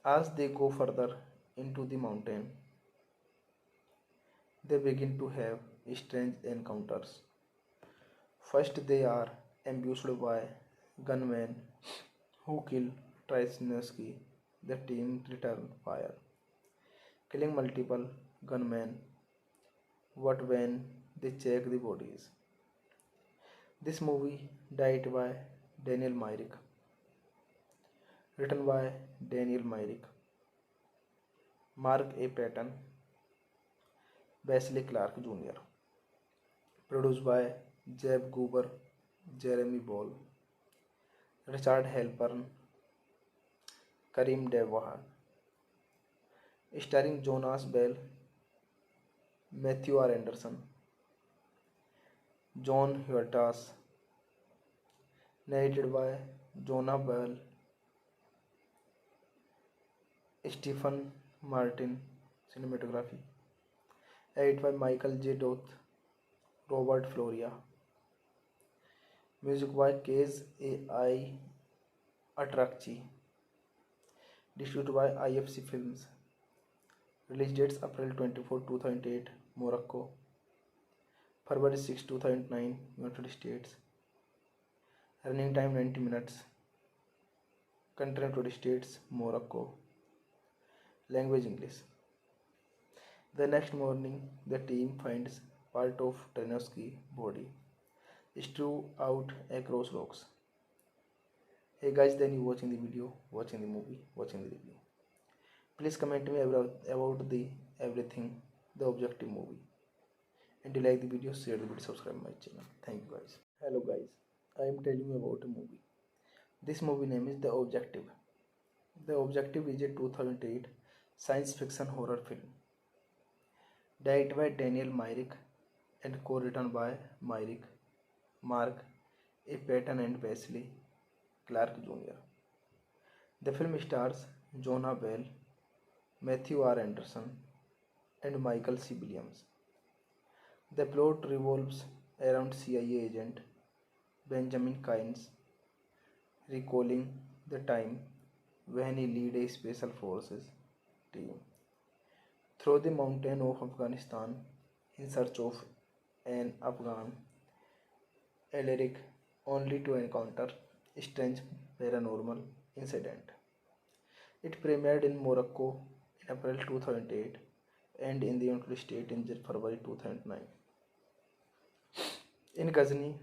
As they go further into the mountain, they begin to have strange encounters. First, they are ambushed by gunmen who kill Trysnowski. The team return fire, killing multiple gunmen. But when they check the bodies, this movie directed by Daniel Myrick, written by Daniel Myrick, Mark A. Patton, Wesley Clark Jr., produced by Jeb Goober, Jeremy Ball, Richard Halpern, Karim Devahan, starring Jonas Bell, Matthew R. Anderson, John Huertas, narrated by Jonah Bell, Stephen Martin, cinematography, edited by Michael J. Doth, Robert Floria, music by Case A.I. Atrakchi, distributed by IFC Films. Release dates April 24, 2008, Morocco. February 6, 2009, United States. Running time 90 minutes. Country United States, Morocco. Language English. The next morning, the team finds part of Tarnowski's body strewn out across rocks. Hey guys, then you watching the video, watching the movie, watching the review. Please comment me about the everything, the objective movie. And you like the video, share the video, subscribe my channel. Thank you guys. Hello guys, I am telling you about a movie. This movie name is The Objective. The Objective is a 2008 science fiction horror film. Directed by Daniel Myrick and co-written by Mark A. Patton and Wesley Clark Jr. The film stars Jonah Bell, Matthew R. Anderson, and Michael C. Williams. The plot revolves around CIA agent Benjamin Kynes recalling the time when he led a special forces team through the mountain of Afghanistan in search of an Afghan Alaric, only to encounter a strange paranormal incident. It premiered in Morocco in April 2008 and in the United States in February 2009. In Ghazni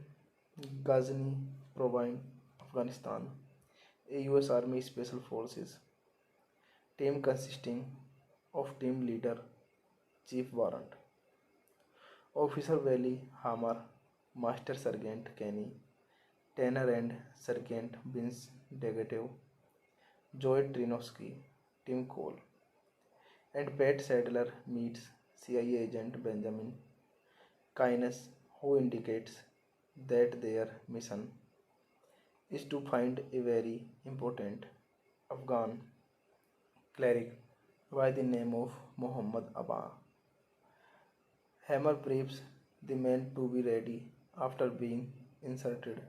Province, Afghanistan, a US Army Special Forces team consisting of team leader Chief Warrant, Officer Wally Hammer, Master Sergeant Kenny, Tanner and Sergeant Vince Degatev, Joy Trinovsky, Tim Cole, and Pat Sadler meets CIA agent Benjamin Kynes, who indicates that their mission is to find a very important Afghan cleric by the name of Muhammad Abba. Hammer briefs the men to be ready after being inserted.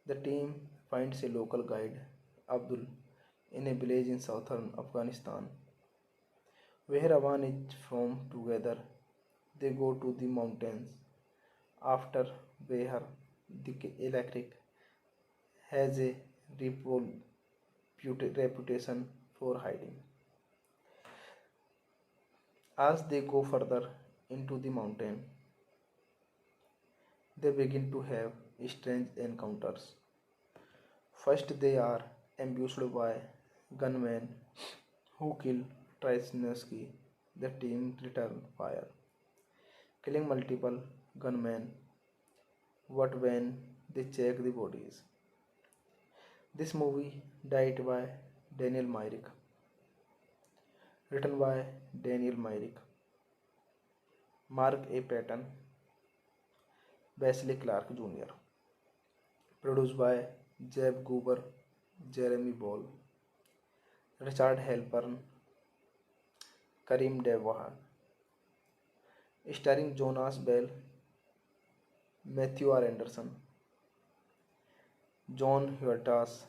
The team finds a local guide, Abdul, in a village in southern Afghanistan, where Awan is from. Together, they go to the mountains. After Behar, the electric has a reputation for hiding. As they go further into the mountain, they begin to have strange encounters. First, they are ambushed by gunmen who kill Trysnowski. The team return fire, killing multiple gunmen. But when they check the bodies, this movie directed by Daniel Myrick, written by Daniel Myrick, Mark A. Patton, Wesley Clark Jr., produced by Jeb Goober, Jeremy Ball, Richard Halpern, Karim Devahan, starring Jonas Bell, Matthew R. Anderson, John Huertas,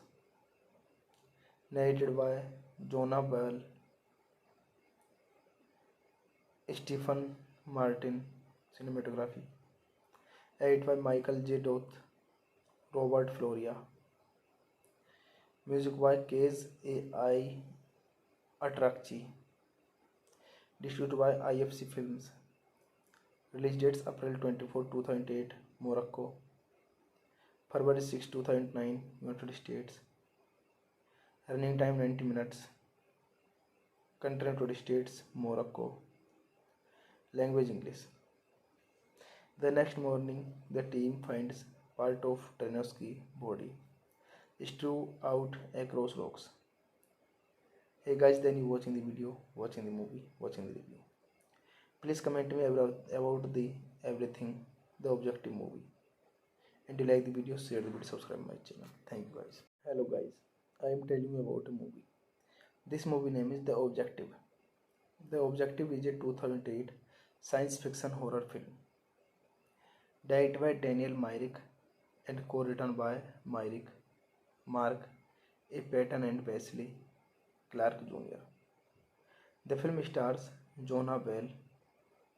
narrated by Jonah Bell, Stephen Martin, cinematography, edited by Michael J. Doth, Robert Floria, music by Case A.I. Atrakchi, distributed by IFC Films, release dates April 24, 2008, Morocco, February 6, 2009, United States, running time 90 minutes, country United States, Morocco, language English. The next morning, the team finds part of Trinovsky's body strewn out across rocks. Hey guys, then you watching the video, watching the movie, watching the review. Please comment me about the everything, the objective movie. And if you like the video, share the video, subscribe my channel. Thank you guys. Hello guys, I am telling you about a movie. This movie name is The Objective. The Objective is a 2008 science fiction horror film, directed by Daniel Myrick and co-written by Mark A. Patton and Wesley Clark Jr. The film stars Jonah Bell,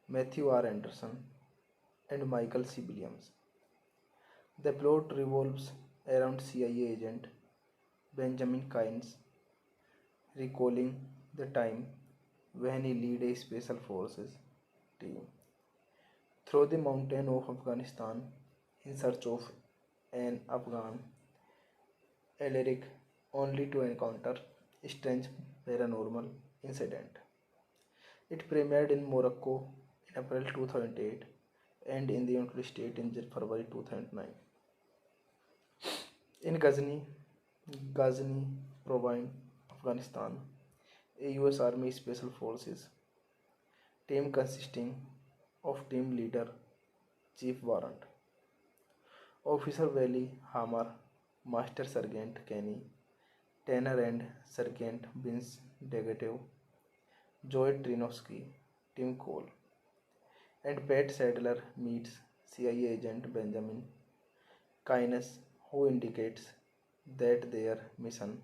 Matthew R. Anderson, and Michael C. Williams. The plot revolves around CIA agent Benjamin Kynes recalling the time when he led a special forces team through the mountain of Afghanistan in search of an Afghan Alaric, only to encounter a strange paranormal incident. It premiered in Morocco in April 2008 and in the United States in February 2009. In Ghazni Province, Afghanistan, a US Army Special Forces team consisting of team leader Chief Warrant. Officer Valley Hammer, Master Sergeant Kenny, Tanner and Sergeant Vince Degatev, Joey Trinovsky, Tim Cole, and Pat Sadler meets CIA agent Benjamin Kines, who indicates that their mission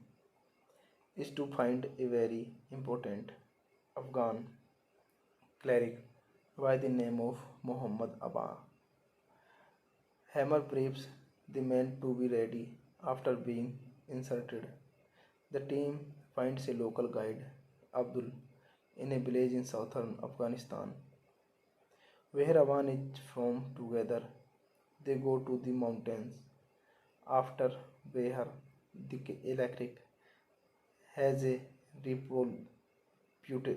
is to find a very important Afghan cleric by the name of Muhammad Abba. Hammer briefs the men to be ready after being inserted. The team finds a local guide, Abdul, in a village in southern Afghanistan, where Awan is from. Together, they go to the mountains. After Behar, the electric has a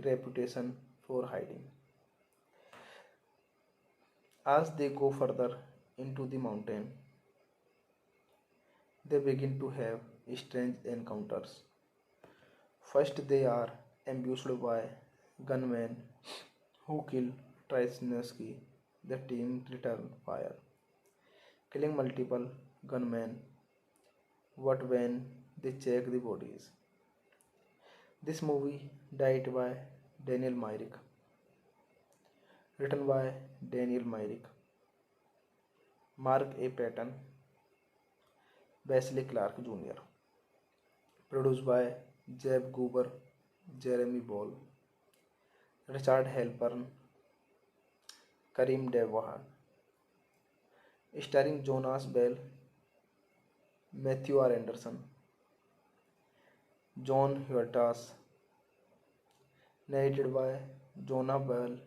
reputation for hiding. As they go further into the mountain, they begin to have strange encounters. First, they are ambushed by gunmen who kill Trysnowski. The team return fire, killing multiple gunmen. But when they check the bodies, this movie directed by Daniel Myrick, written by Daniel Myrick, Mark A. Patton, Wesley Clark Jr., produced by Jeb Goober, Jeremy Ball, Richard Halpern, Karim Devahan, starring Jonas Bell, Matthew R. Anderson, John Huertas, narrated by Jonah Bell,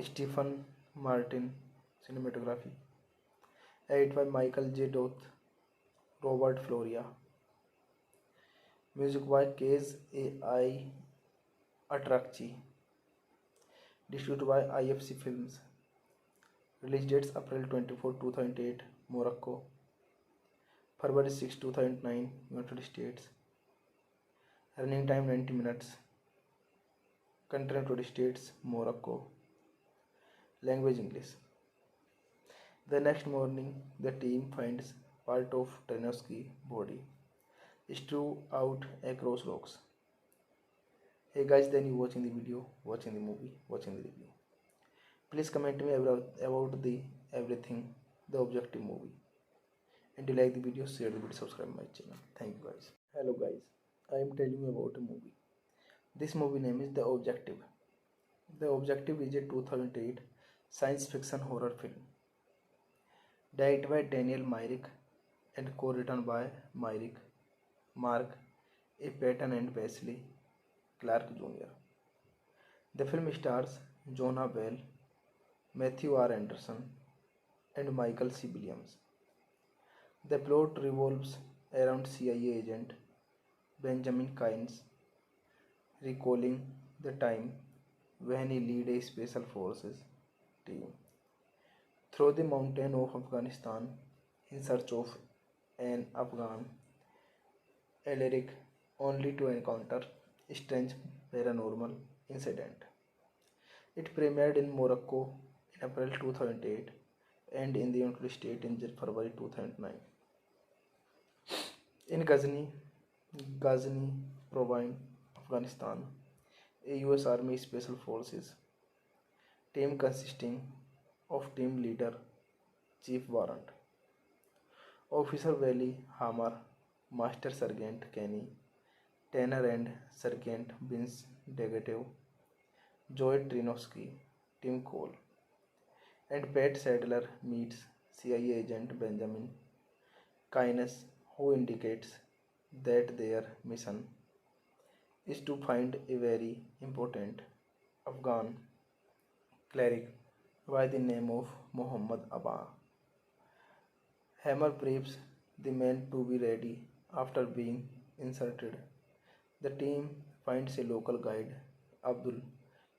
Stephen Martin, cinematography, edited by Michael J. Doth, Robert Floria, music by Case A.I. Atrakchi, distributed by IFC Films, release dates April 24, 2008, Morocco, February 6, 2009, United States, running time 90 minutes, country United States, Morocco, language English. The next morning, the team finds part of Trinovsky's body strewn out across rocks. Hey guys, then you watching the video, watching the movie, watching the review. Please comment me about the everything, the objective movie. And you like the video, share the video, subscribe my channel. Thank you guys. Hello guys, I am telling you about a movie. This movie name is The Objective. The Objective is a 2008 science fiction horror film, directed by Daniel Myrick and co-written by Myrick, Mark A. Patton and Wesley Clark Jr. The film stars Jonah Bell, Matthew R. Anderson, and Michael C. Williams. The plot revolves around CIA agent Benjamin Kines recalling the time when he led a special forces team through the mountain of Afghanistan in search of an Afghan cleric, only to encounter a strange paranormal incident. It premiered in Morocco in April 2008 and in the United States in February 2009. In Ghazni Province, Afghanistan, a US Army Special Forces team consisting of team leader Chief Warrant, Officer Valley Hammer, Master Sergeant Kenny, Tanner and Sergeant Vince Degatev, Joey Trinovsky, Tim Cole, and Pat Sadler meets CIA agent Benjamin Kines, who indicates that their mission is to find a very important Afghan cleric by the name of Muhammad Abba. Hammer briefs the men to be ready after being inserted. The team finds a local guide, Abdul,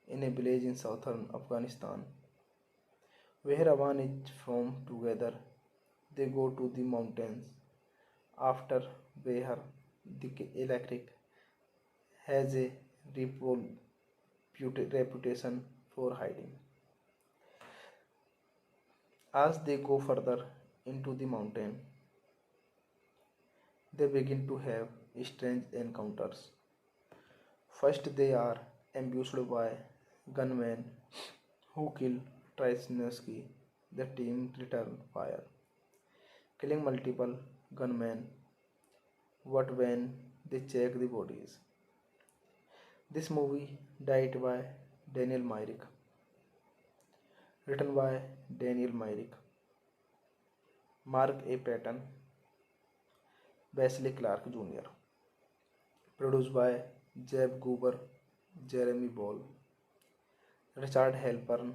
in a village in southern Afghanistan, where Awan is from. Together, they go to the mountains. After Behar, the electric has a reputation for hiding. As they go further into the mountain, they begin to have strange encounters. First, they are ambushed by gunmen who kill Trysnowski. The team return fire, killing multiple gunmen. What when they check the bodies? This movie directed by Daniel Myrick, written by Daniel Myrick, Mark A. Patton, Wesley Clark Jr., produced by Jeb Goober, Jeremy Ball, Richard Halpern,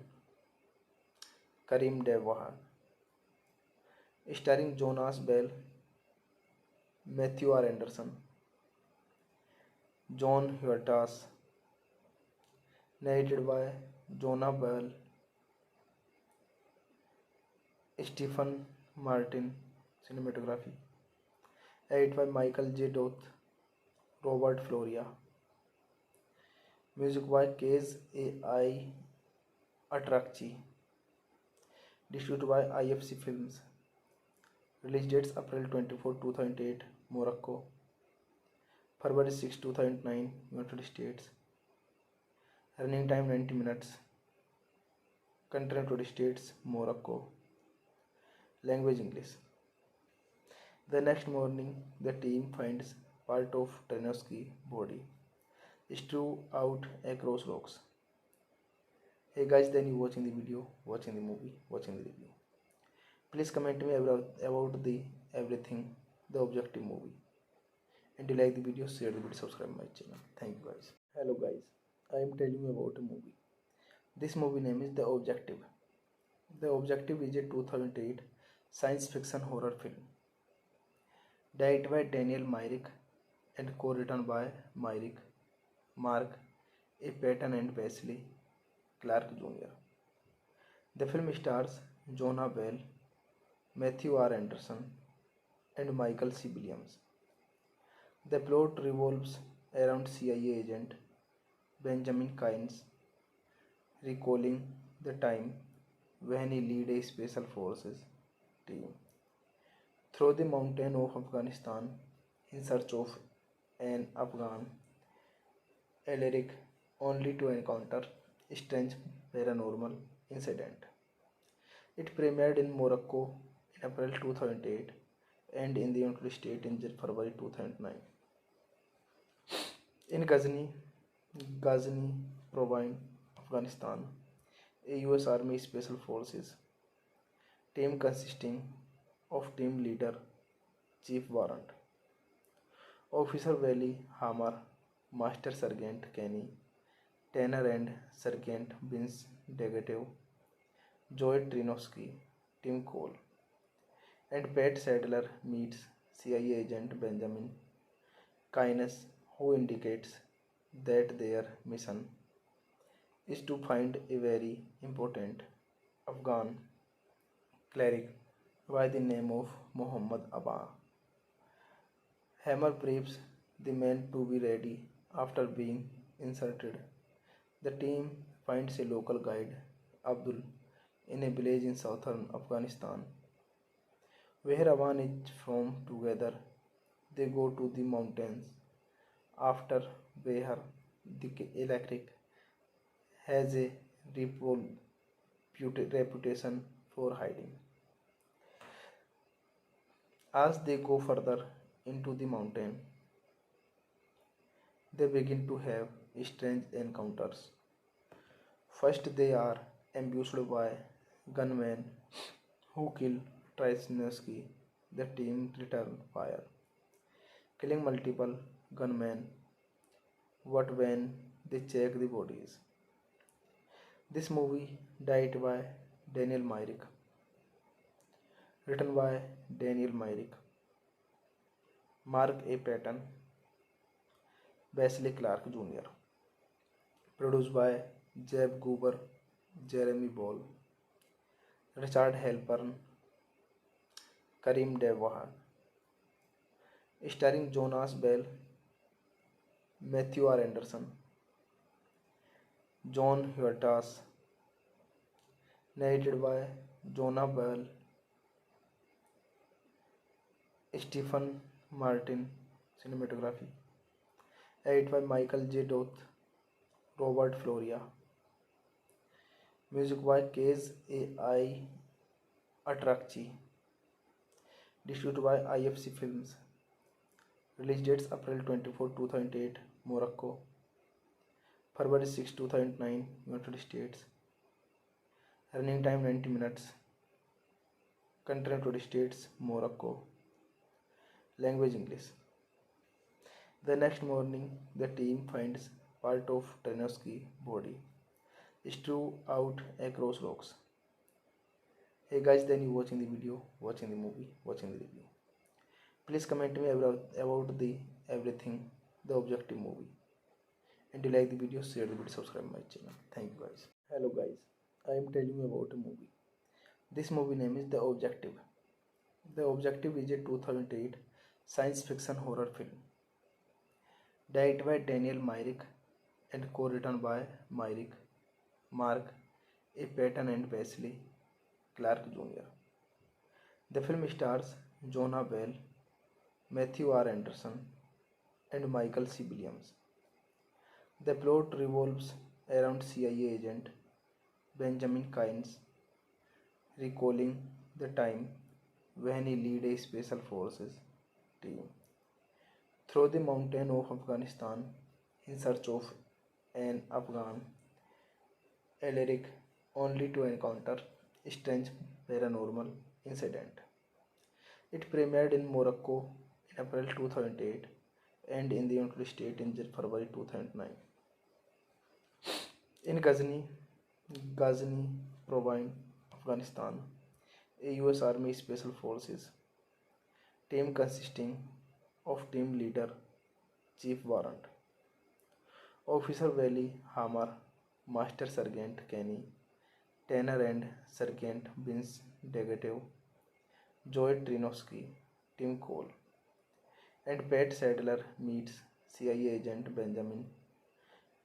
Karim Devahan, starring Jonas Bell, Matthew R. Anderson, John Huertas, narrated by Jonah Bell, Stephen Martin, cinematography, edited by Michael J. Doth, Robert Floria, music by Case A.I. Atrakchi, distributed by IFC Films, release dates April 24, 2008, Morocco, February 6, 2009, United States, running time 90 minutes, country United States, Morocco, language English. The next morning, the team finds part of Tarnowski's body strewn out across rocks. Hey guys, then you watching the video, watching the movie, watching the review. Please comment me about the everything, the objective movie. And if you like the video, share the video, subscribe my channel. Thank you guys. Hello guys, I am telling you about a movie. This movie name is The Objective. The Objective is a 2008 science fiction horror film directed by Daniel Myrick and co-written by Myrick, Mark A. Patton and Wesley Clark Jr. The film stars Jonah Bell, Matthew R. Anderson, and Michael C. Williams. The plot revolves around CIA agent Benjamin Kynes recalling the time when he led a special forces team through the mountain of Afghanistan in search of an Afghan alien, only to encounter a strange paranormal incident. It premiered in Morocco in April 2008 and in the United States in February 2009. In Ghazni Province, Afghanistan, a US Army Special Forces team consisting of team leader Chief Warrant, Officer Wally Hammer, Master Sergeant Kenny, Tanner and Sergeant Vince Degatev, Joy Trinovsky, Tim Cole, and Pat Sadler meets CIA agent Benjamin Kynes, who indicates that their mission is to find a very important Afghan cleric by the name of Muhammad Abba. Hammer briefs the men to be ready after being inserted. The team finds a local guide, Abdul, in a village in southern Afghanistan, where Awan is from. Together, they go to the mountains after where the electric has a reputation for hiding. As they go further into the mountain, they begin to have strange encounters. First, they are ambushed by gunmen who kill Trysnowski. The team return fire, killing multiple gunmen. What when they check the bodies? This movie directed by Daniel Myrick, written by Daniel Myrick, Mark A. Patton, Wesley Clark Jr., produced by Jeb Goober, Jeremy Ball, Richard Halpern, Karim Devahan, starring Jonas Bell, Matthew R. Anderson, John Huertas, narrated by Jonah Bell, Stephen Martin. Cinematography edited by Michael J. Doth, Robert Floria. Music by Case A.I. Atrakchi. Distributed by IFC Films. Release dates April 24, 2008, Morocco. February 6, 2009, United States. Running time 90 minutes. Country United States, Morocco. Language English. The next morning, the team finds part of Tarnowski's body strewn out across rocks. Hey guys, then you watching the video, watching the movie, watching the review. Please comment me about the everything, the objective movie. And if you like the video, share the video, subscribe my channel. Thank you guys. Hello guys, I am telling you about a movie. This movie name is The Objective. The Objective is a 2008 science fiction horror film. Directed by Daniel Myrick and co-written by Myrick, Mark A. Patton and Wesley Clark Jr. The film stars Jonah Bell, Matthew R. Anderson, and Michael C. Williams. The plot revolves around CIA agent Benjamin Kynes recalling the time when he led a special forces team through the mountain of Afghanistan in search of an Afghan Alaric, only to encounter a strange paranormal incident. It premiered in Morocco in April 2008 and in the United States in February 2009. In Ghazni Province, Afghanistan, a US Army Special Forces team consisting of team leader Chief Warrant, Officer Wally Hammer, Master Sergeant Kenny Tanner, and Sergeant Vince Degatev, Joy Trinovsky, Tim Cole, and Pat Sadler meets CIA agent Benjamin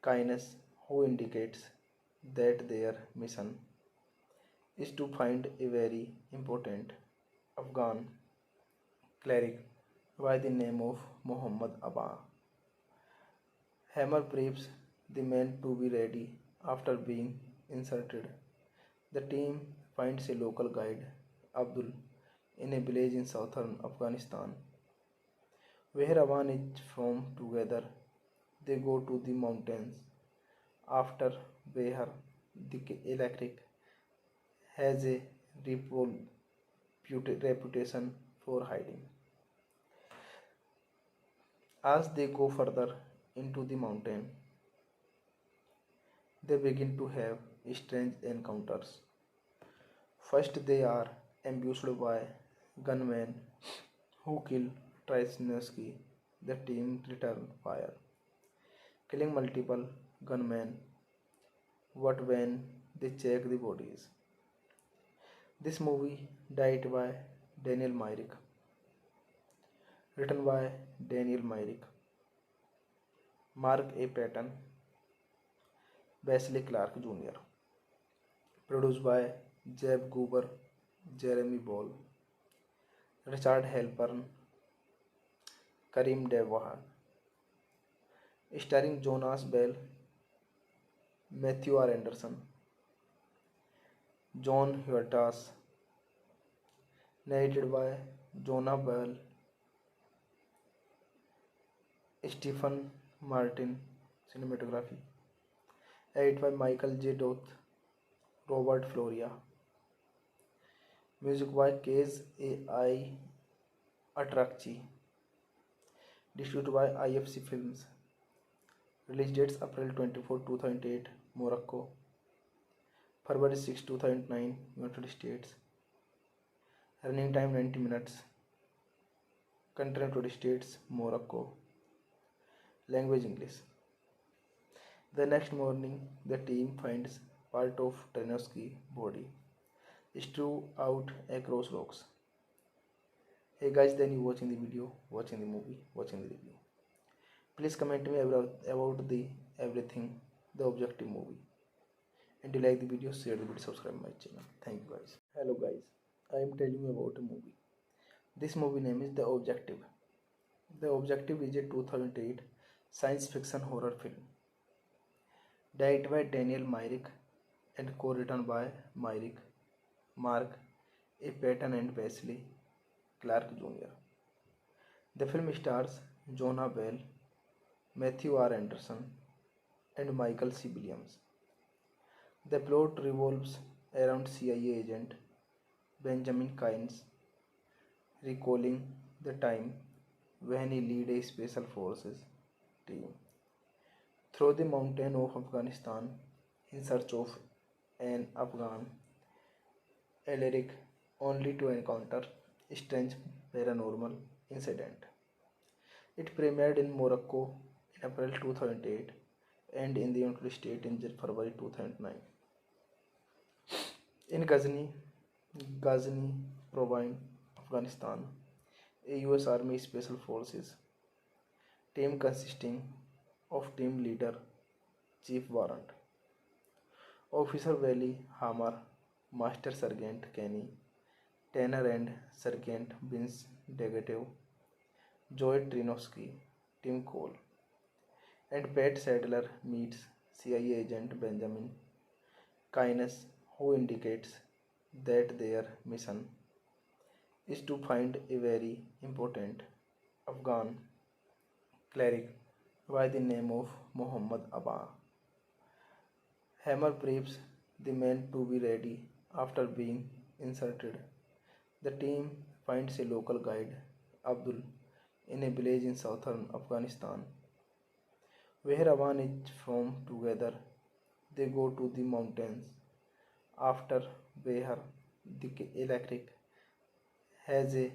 Kynes, who indicates that their mission is to find a very important Afghan cleric by the name of Muhammad Abba. Hammer briefs the men to be ready after being inserted. The team finds a local guide, Abdul, in a village in southern Afghanistan, where Awan is from. Together, they go to the mountains after Behar, the electric, has a reputation for hiding. As they go further into the mountain, they begin to have strange encounters. First, they are ambushed by gunmen who kill Trysnowski. The team return fire, killing multiple gunmen. But when they check the bodies, this movie directed by Daniel Myrick, written by Daniel Myrick, Mark A. Patton, Wesley Clark Jr., produced by Jeb Goober, Jeremy Ball, Richard Halpern, Karim Devahan, starring Jonas Bell, Matthew R. Anderson, John Huertas, narrated by Jonah Bell, Stephen Martin. Cinematography edited by Michael J. Doth, Robert Floria. Music by Case A.I. Atrakchi. Distributed by IFC Films. Release dates April 24, 2008, Morocco. February 6, 2009, United States. Running time 90 minutes. Country United States, Morocco. Language English. The next morning, the team finds part of Tarnowski's body strewn out across rocks. Hey guys, then you watching the video, watching the movie, watching the review. Please comment me about the everything, the objective movie. And if you like the video, share the video, subscribe my channel. Thank you guys. Hello guys, I am telling you about a movie. This movie name is The Objective. The Objective is a 2008 science fiction horror film directed by Daniel Myrick and co-written by Myrick, Mark A. Patton and Wesley Clark Jr. The film stars Jonah Bell, Matthew R. Anderson, and Michael C. Williams. The plot revolves around CIA agent Benjamin Kynes recalling the time when he led a special forces team through the mountain of Afghanistan in search of an Afghan Alaric, only to encounter a strange paranormal incident. It premiered in Morocco in April 2008 and in the United States in February 2009. In Ghazni Province, Afghanistan, a US Army Special Forces team consisting of team leader Chief Warrant, Officer Valley Hammer, Master Sergeant Kenny, Tanner and Sergeant Vince Degatev, Joy Trinovsky, Tim Cole, and Pat Sadler meets CIA agent Benjamin Kynes, who indicates that their mission is to find a very important Afghan cleric by the name of Muhammad Abba. Hammer briefs the men to be ready after being inserted. The team finds a local guide, Abdul, in a village in southern Afghanistan, where Awan is from. Together, they go to the mountains. After Behar, the electric has a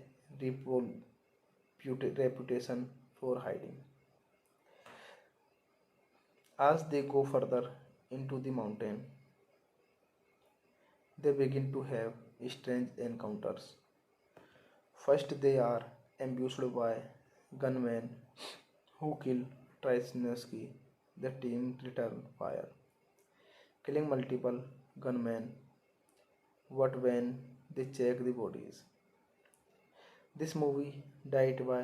reputation for hiding. As they go further into the mountain, they begin to have strange encounters. First, they are ambushed by gunmen who kill Trysnowski. The team return fire, killing multiple gunmen. But when they check the bodies, this movie directed by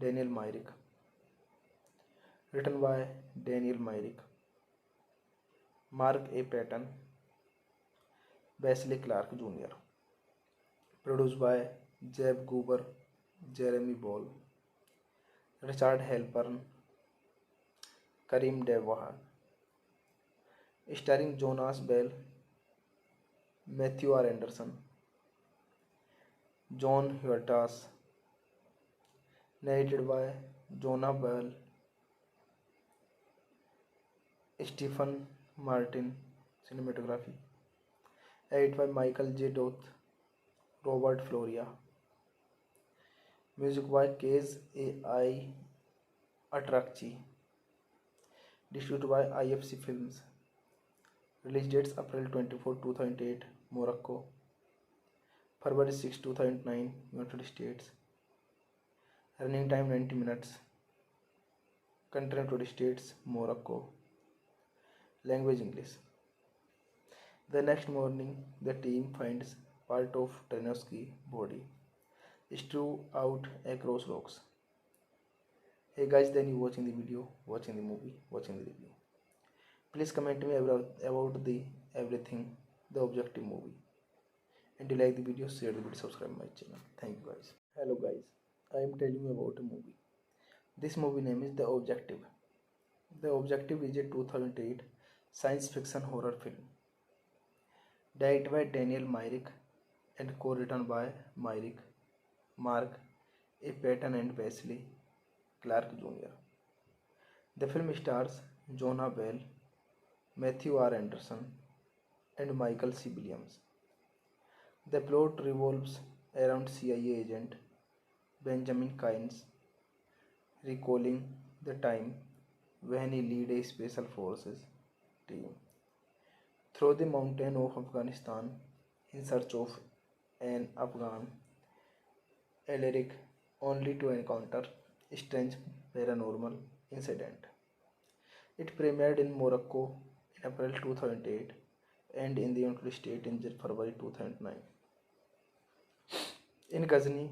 Daniel Myrick, written by Daniel Myrick, Mark A. Patton, Wesley Clark Jr., produced by Jeb Goober, Jeremy Ball, Richard Halpern, Karim Devahan, starring Jonas Bell, Matthew R. Anderson, John Huertas, narrated by Jonah Bell, Stephen Martin, cinematography, edited by Michael J. Doth, Robert Floria, music by Case A.I. Atrakchi, distributed by IFC Films, release dates April 24, 2008, Morocco, February 6, 2009, United States, running time 90 minutes, country United States, Morocco, language English. The next morning, the team finds part of Tarnowski's body strewn out across rocks. Hey guys, then you watching the video, watching the movie, watching the review. Please comment me about the everything, the Objective movie. And you like the video, share the video, subscribe my channel. Thank you guys. Hello guys, I am telling you about a movie. This movie name is The Objective. The Objective is a 2008 science fiction horror film directed by Daniel Myrick and co-written by Myrick, Mark A. Patton and Wesley Clark Jr. The film stars Jonah Bell, Matthew R. Anderson, and Michael C. Williams. The plot revolves around CIA agent Benjamin Kynes recalling the time when he led a special forces team through the mountain of Afghanistan in search of an Afghan Alaric, only to encounter a strange paranormal incident. It premiered in Morocco in April 2008 and in the United States in February 2009. In Ghazni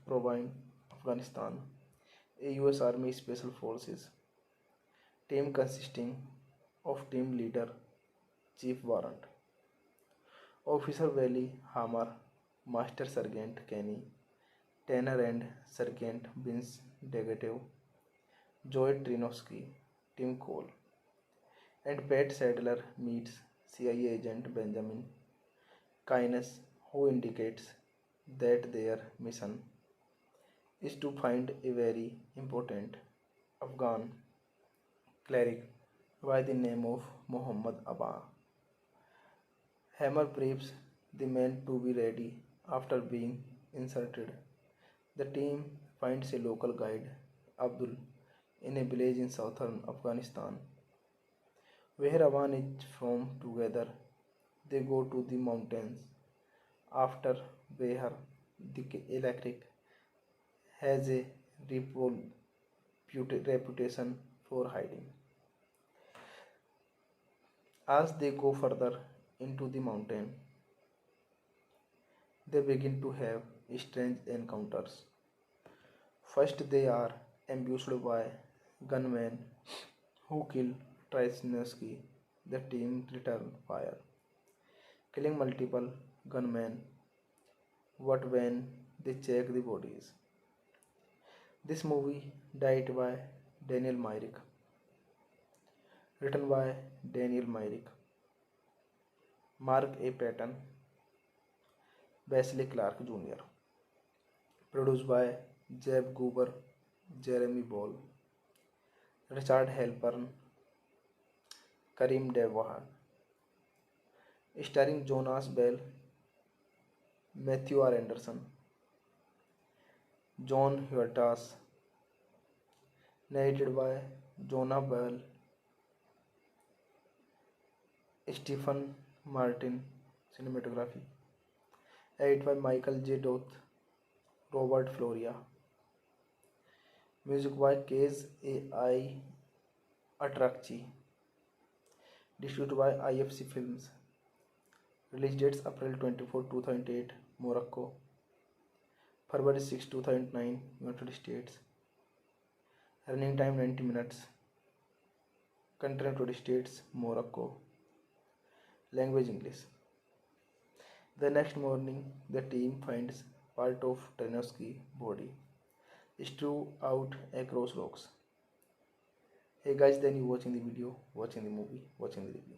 Province, Afghanistan, a US Army Special Forces team consisting of team leader Chief Warrant, Officer Valley Hammer, Master Sergeant Kenny, Tanner and Sergeant Vince Degatev, Joy Trinovsky, Tim Cole, and Pat Sadler meets CIA agent Benjamin Keynes, who indicates that their mission is to find a very important Afghan cleric by the name of Muhammad Abba. Hammer briefs the men to be ready after being inserted. The team finds a local guide, Abdul, in a village in southern Afghanistan. Where Awan is from together, they go to the mountains. After Behar, the electric has a reputation for hiding. As they go further into the mountain, they begin to have strange encounters. First, they are ambushed by gunmen who kill Trysnowski. The team return fire, killing multiple gunmen. But when they check the bodies, this movie directed by Daniel Myrick, written by Daniel Myrick, Mark A. Patton, Wesley Clark Jr., produced by Jeb Goober, Jeremy Ball, Richard Halpern, Karim Devahan, starring Jonas Bell, Matthew R. Anderson, John Huertas, narrated by Jonah Bell, Stephen Martin, cinematography, edited by Michael J. Doth, Robert Floria, music by Case A.I. Atrakchi, distributed by IFC Films, release dates April 24, 2008, Morocco, February 6, 2009, United States, running time 90 minutes, country United States, Morocco, language English. The next morning, the team finds part of Trenosky's body strewn out across rocks. Hey guys, then you watching the video, watching the movie, watching the review.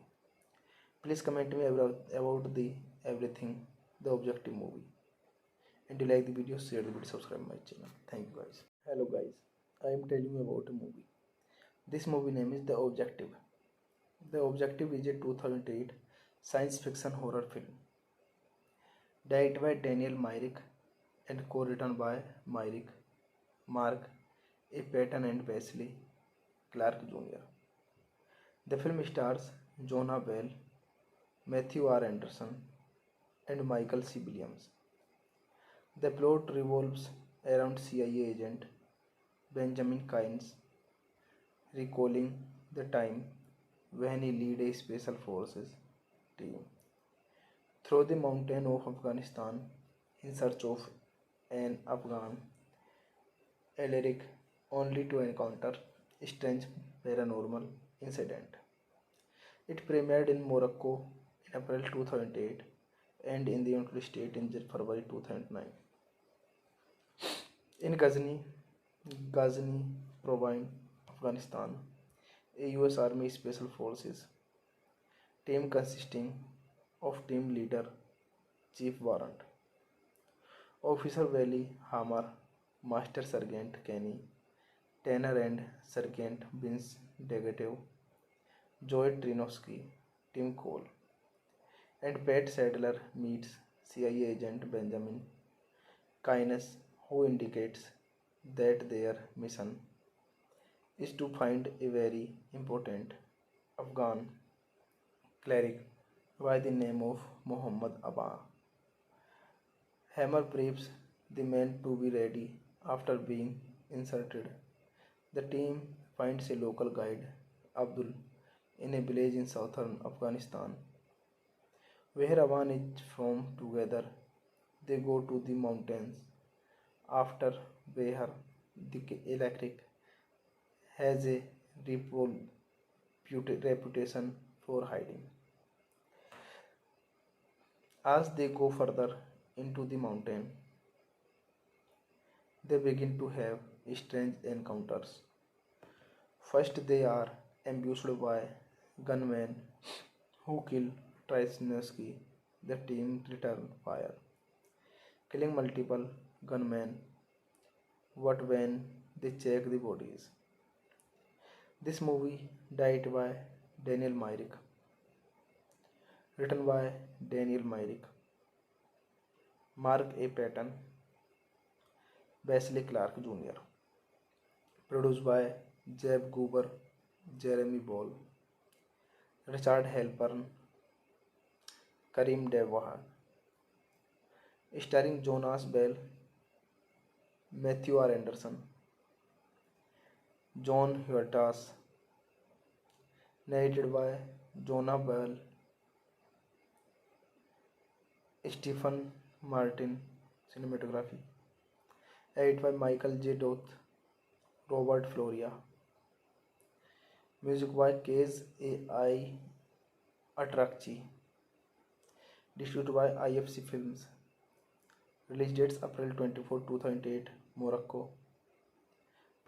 Please comment me about the everything, the objective movie. And if you like the video, share the video, subscribe my channel. Thank you guys. Hello guys, I am telling you about a movie. This movie name is The Objective. The Objective is a 2008 science fiction horror film directed by Daniel Myrick and co-written by Myrick, Mark A. Patton and Wesley Clark Jr. The film stars Jonah Bell, Matthew R. Anderson, and Michael C. Williams. The plot revolves around CIA agent Benjamin Keynes recalling the time when he led a special forces team through the mountain of Afghanistan in search of an Afghan cleric, only to encounter a strange paranormal incident. It premiered in Morocco in April 2008 and in the United States in February 2009. In Ghazni Province, Afghanistan, a US Army Special Forces team consisting of team leader Chief Warrant, Officer Valley Hammer, Master Sergeant Kenny, Tanner and Sergeant Vince Degatev, Joy Trinovsky, Tim Cole, and Pat Sadler meets CIA agent Benjamin Keynes, who indicates that their mission is to find a very important Afghan cleric by the name of Muhammad Abba. Hammer briefs the men to be ready after being inserted. The team finds a local guide, Abdul, in a village in southern Afghanistan. Where Awan is from together, They go to the mountains. After Behar, the electric has a reputation for hiding. As they go further into the mountain, they begin to have strange encounters. First, they are ambushed by gunmen who kill Trysnowski. The team return fire, killing multiple gunmen. What when they check the bodies? This movie directed by Daniel Myrick, written by Daniel Myrick, Mark A. Patton, Wesley Clark Jr., produced by Jeb Goober, Jeremy Ball, Richard Halpern, Karim Devahan, starring Jonas Bell, Matthew R. Anderson, John Huertas, narrated by Jonah Bell, Stephen Martin, cinematography, edited by Michael J. Doth, Robert Floria, music by Case A.I. Atrakchi, distributed by IFC Films, release dates April 24, 2008, Morocco,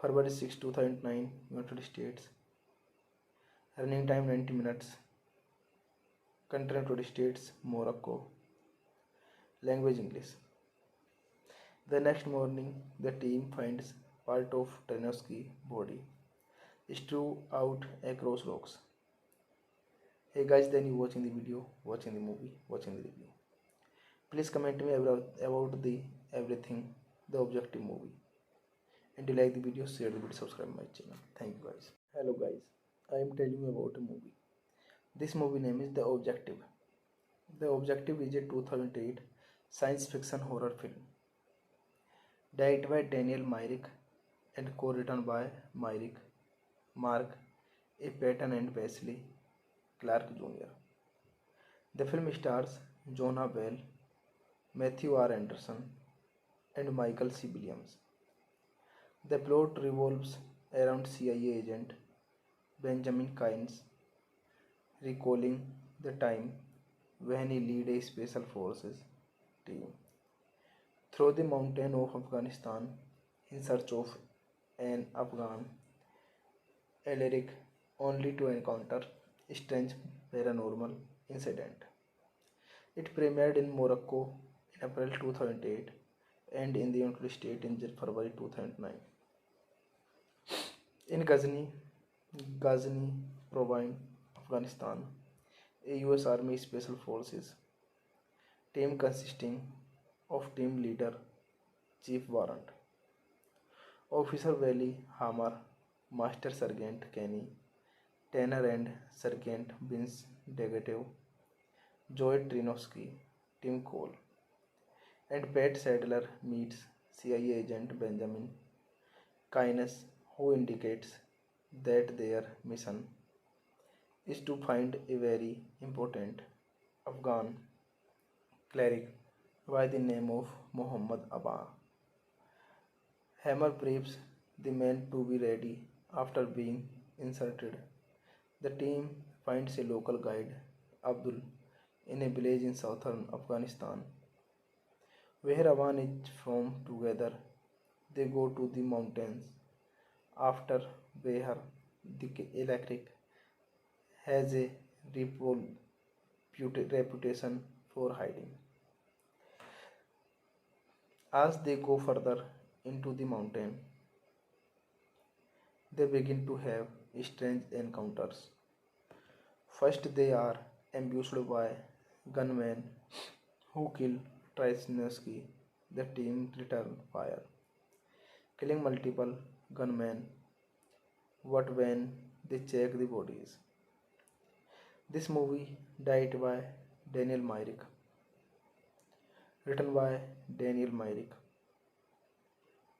February 6, 2009, United States, running time 90 minutes, country United States, Morocco, language English. The next morning, the team finds part of Tarnowski's body strewn out across rocks. Hey guys, then you watching the video, watching the movie, watching the review. Please comment me about the everything, the objective movie. And if you like the video, share the video, subscribe my channel. Thank you guys. Hello guys, I am telling you about a movie. This movie name is The Objective. The Objective is a 2008 science fiction horror film directed by Daniel Myrick and co-written by Myrick, Mark A. Patton and Wesley Clark Jr. The film stars Jonah Bell, Matthew R. Anderson, and Michael C. Williams. The plot revolves around CIA agent Benjamin Kynes recalling the time when he led a special forces team through the mountain of Afghanistan in search of an Afghan alien, only to encounter a strange paranormal incident. It premiered in Morocco in April 2008 and in the United States in February 2009. In Ghazni Province, Afghanistan, a US Army Special Forces team consisting of team leader Chief Warrant, Officer Wally Hammer, Master Sergeant Kenny, Tanner and Sergeant Vince Degatev, Joy Trinovsky, Tim Cole, and Pat Sadler meets CIA agent Benjamin Kynes, who indicates that their mission is to find a very important Afghan cleric by the name of Muhammad Abba. Hammer briefs the men to be ready after being inserted. The team finds a local guide, Abdul, in a village in southern Afghanistan, where Awan is from. Together, they go to the mountains. After Behar, the electric has a reputation for hiding. As they go further into the mountain, they begin to have strange encounters. First, they are ambushed by gunmen who kill Trysnowski. The team return fire, killing multiple gunmen. What when they check the bodies? This movie directed by Daniel Myrick, written by Daniel Myrick,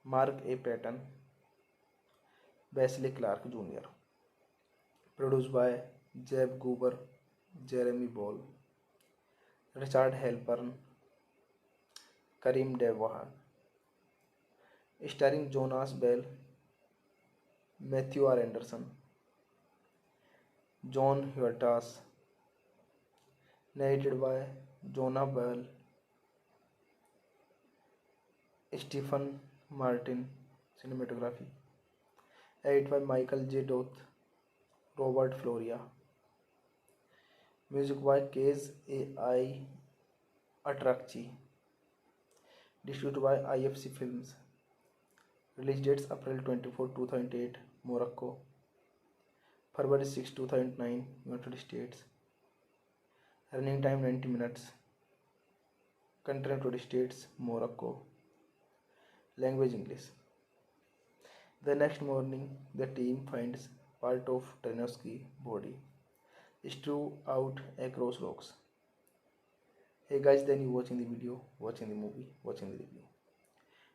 Mark A. Patton, Wesley Clark Jr., produced by Jeb Goober, Jeremy Ball, Richard Halpern, Karim Devahan, starring Jonas Bell, Matthew R. Anderson, John Huertas, narrated by Jonah Bell, Stephen Martin, cinematography, edited by Michael J. Doth, Robert Floria, music by Case A.I. Atrakchi, distributed by IFC Films, release dates April 24, 2008, Morocco, February 6, 2009, United States, running time 90 minutes, country United States, Morocco, language English. The next morning, the team finds part of Trenosky's body strewn out across rocks. Hey guys, then you watching the video, watching the movie, watching the review.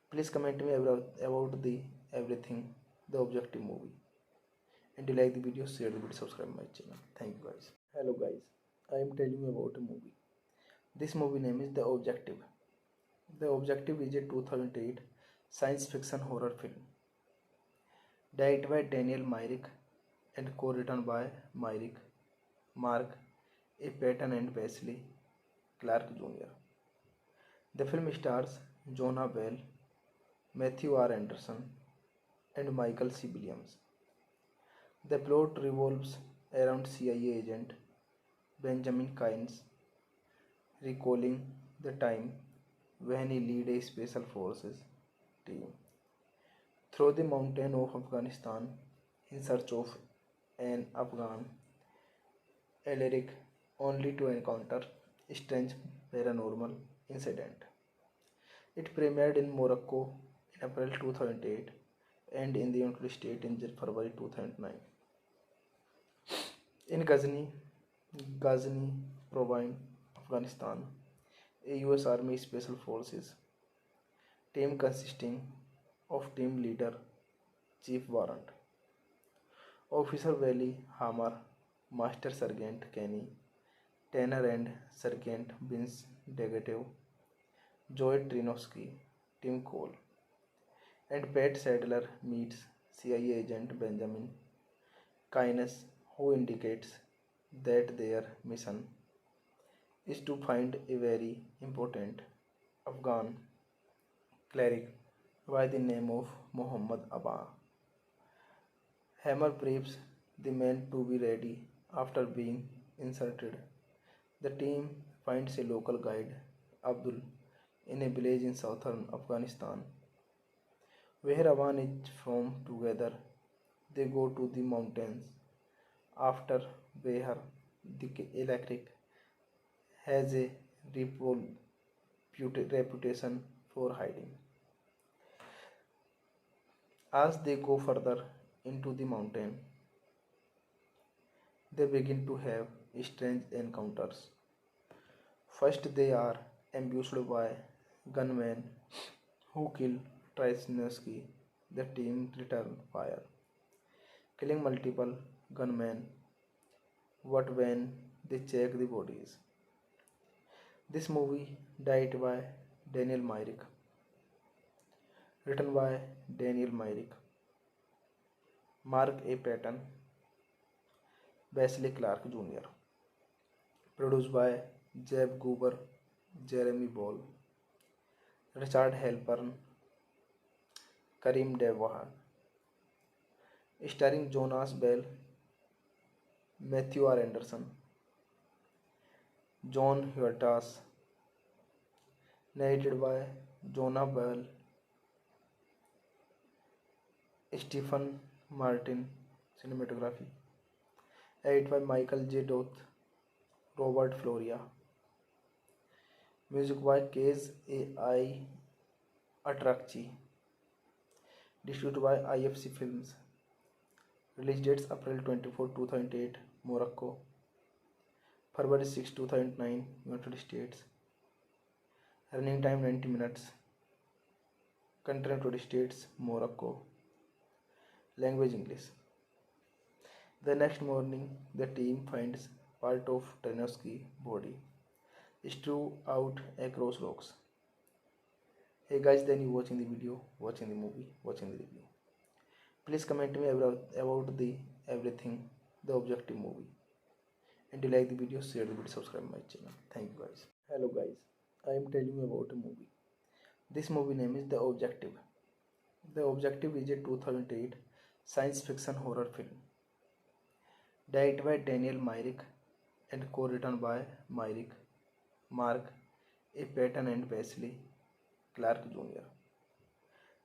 Please comment me about the everything, the objective movie. And if you like the video, share the video, subscribe my channel. Thank you guys. Hello guys, I am telling you about a movie. This movie name is The Objective. The Objective is a 2008 science fiction horror film directed by Daniel Myrick and co-written by Myrick, Mark A. Patton and Wesley Clark Jr. The film stars Jonah Bell, Matthew R. Anderson, and Michael C. Williams. The plot revolves around CIA agent Benjamin Kynes recalling the time when he led a special forces team through the mountain of Afghanistan in search of an Afghan Alaric, only to encounter a strange paranormal incident. It premiered in Morocco in April 2008 and in the United States in February 2009. In Ghazni Province, Afghanistan, a US Army Special Forces team consisting of team leader Chief Warrant, Officer Wally Hammer, Master Sergeant Kenny, Tanner and Sergeant Vince Degatev, Joy Trinosky, Tim Cole, and Pat Sadler meets CIA agent Benjamin Kynes, who indicates that their mission is to find a very important Afghan cleric by the name of Muhammad Abba. Hammer briefs the men to be ready after being inserted. The team finds a local guide, Abdul, in a village in southern Afghanistan, where Awan is from. Together, they go to the mountains after Behar, the electric, has a reputation for hiding. As they go further into the mountain, they begin to have strange encounters. First, they are ambushed by gunmen who kill Trysnowski. The team return fire, killing multiple gunmen. But when they check the bodies, this movie directed by Daniel Myrick, written by Daniel Myrick, Mark A. Patton, Wesley Clark Jr., produced by Jeb Goober, Jeremy Ball, Richard Halpern, Karim Devahan, starring Jonas Bell, Matthew R. Anderson, John Huertas, narrated by Jonah Bell, Stephen Martin, cinematography, edited by Michael J. Doth, Robert Floria, music by Case A.I. Atrakchi, distributed by IFC Films, release dates April 24, 2008, Morocco, February 6, 2009, United States, running time 90 minutes, country United States, Morocco, language English. The next morning, the team finds part of Trenosky's body strewn out across rocks. Hey guys, then you watching the video, watching the movie, watching the review. Please comment me about the everything, the objective movie. And if you like the video, share the video, subscribe my channel. Thank you guys. Hello guys, I am telling you about a movie. This movie name is The Objective. The Objective is a 2008 science fiction horror film. Directed by Daniel Myrick and co-written by Myrick, Mark A. Patton and Wesley Clark Jr.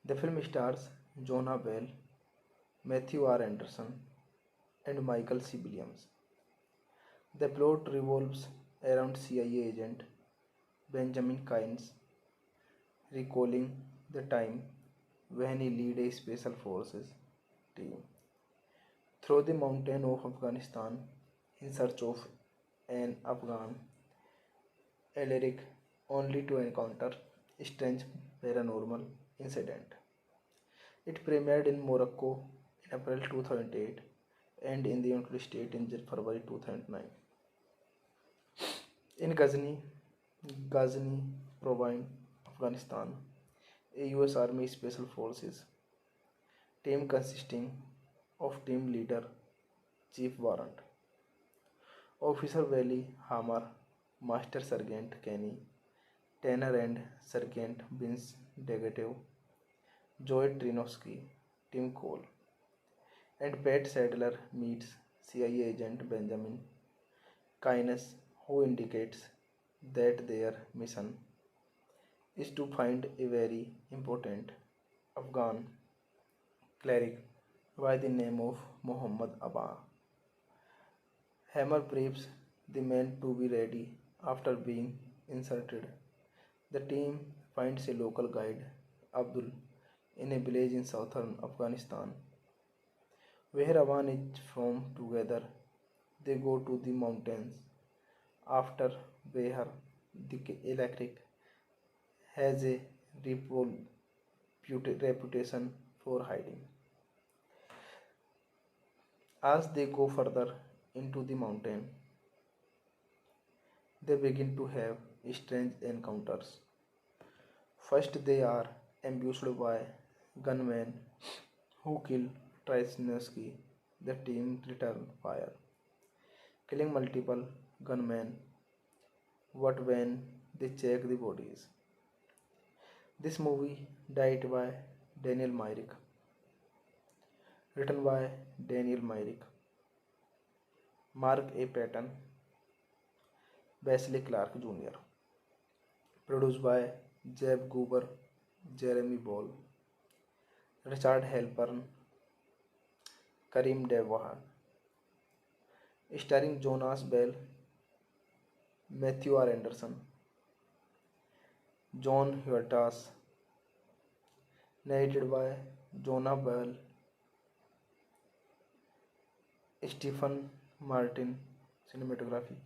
The film stars Jonah Bell, Matthew R. Anderson, and Michael C. Williams. The plot revolves around CIA agent Benjamin Kynes recalling the time when he led a special forces team through the mountain of Afghanistan in search of an Afghan alien only to encounter strange paranormal incident. It premiered in Morocco in April 2008 and in the United States in February 2009. In Ghazni Province, Afghanistan, a U.S. Army Special Forces team consisting of team leader Chief Warrant, Officer Wally Hammer, Master Sergeant Kenny, Tanner and Sergeant Vince Degatev, Joy Trinovsky, Tim Cole, and Pat Sadler meets CIA agent Benjamin Kynes, who indicates that their mission is to find a very important Afghan cleric by the name of Muhammad Abba. Hammer briefs the men to be ready after being inserted. The team finds a local guide, Abdul, in a village in southern Afghanistan, where Awan is from. Together, they go to the mountains after Behar, the electric, has a reputation for hiding. As they go further into the mountain, they begin to have strange encounters. First, they are ambushed by gunmen who kill Trysnowski. The team return fire, killing multiple gunmen. But when they check the bodies, this movie directed by Daniel Myrick, written by Daniel Myrick, Mark A. Patton, Wesley Clark Jr., produced by Jeb Goober, Jeremy Ball, Richard Halpern, Karim Devahan, starring Jonas Bell, Matthew R. Anderson, John Huertas, narrated by Jonah Bell, Stephen Martin, cinematography,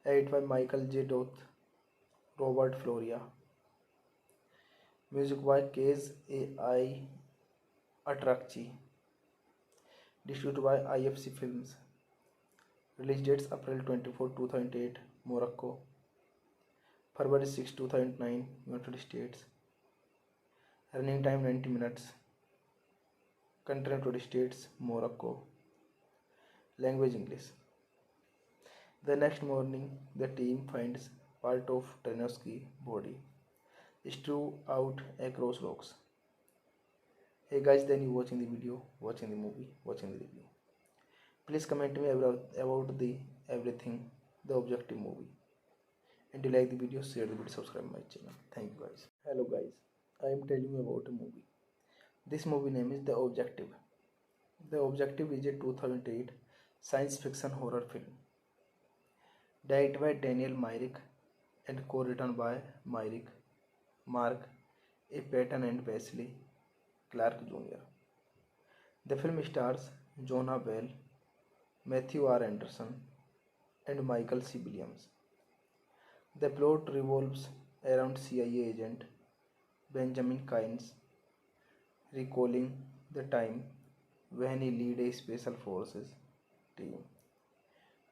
edited by Michael J. Doth, Robert Floria, music by Case A.I. Atrakchi, distributed by IFC Films, release dates April 24, 2008, Morocco, February 6, 2009, United States, running time 90 minutes, country United States, Morocco, language English. The next morning, the team finds part of Trinovsky's body strewn out across rocks. Hey guys, then you watching the video, watching the movie, watching the review. Please comment me about the everything, the objective movie. And if you like the video, share the video, subscribe my channel. Thank you guys. Hello guys, I am telling you about a movie. This movie name is The Objective. The Objective is a 2008 science fiction horror film. Directed by Daniel Myrick and co-written by Myrick, Mark A. Patton and Wesley Clark Jr. The film stars Jonah Bell, Matthew R. Anderson, and Michael C. Williams. The plot revolves around CIA agent Benjamin Kynes recalling the time when he led a special forces team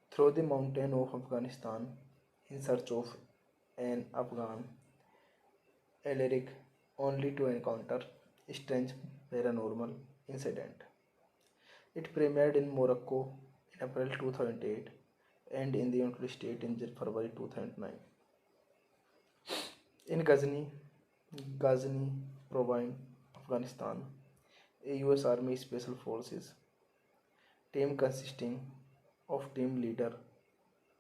through the mountain of Afghanistan in search of an Afghan Alaric only to encounter strange paranormal incident. It premiered in Morocco in April 2008 and in the United States in February 2009. In Ghazni Province, Afghanistan, a US Army Special Forces team consisting of team leader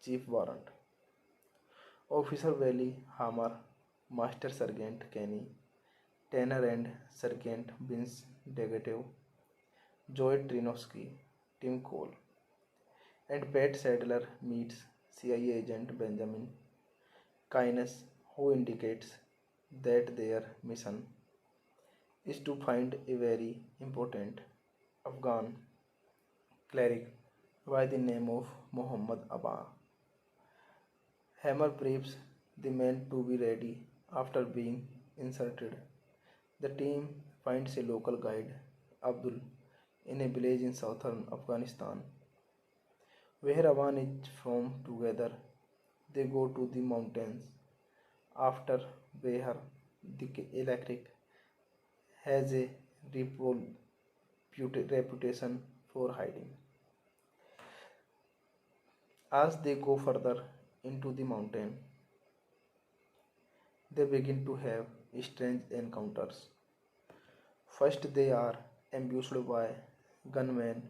Chief Warrant, Officer Wally Hammer, Master Sergeant Kenny, Tanner and Sergeant Vince Degatev, Joy Trinovsky, Tim Cole, and Pat Sadler meets CIA agent Benjamin Keynes, who indicates that their mission is to find a very important Afghan cleric by the name of Muhammad Abba. Hammer briefs the men to be ready after being inserted. The team finds a local guide, Abdul, in a village in southern Afghanistan, where Awan is from. Together, they go to the mountains. After Behar, the electric has a reputation for hiding. As they go further into the mountain, they begin to have strange encounters. First, they are ambushed by gunmen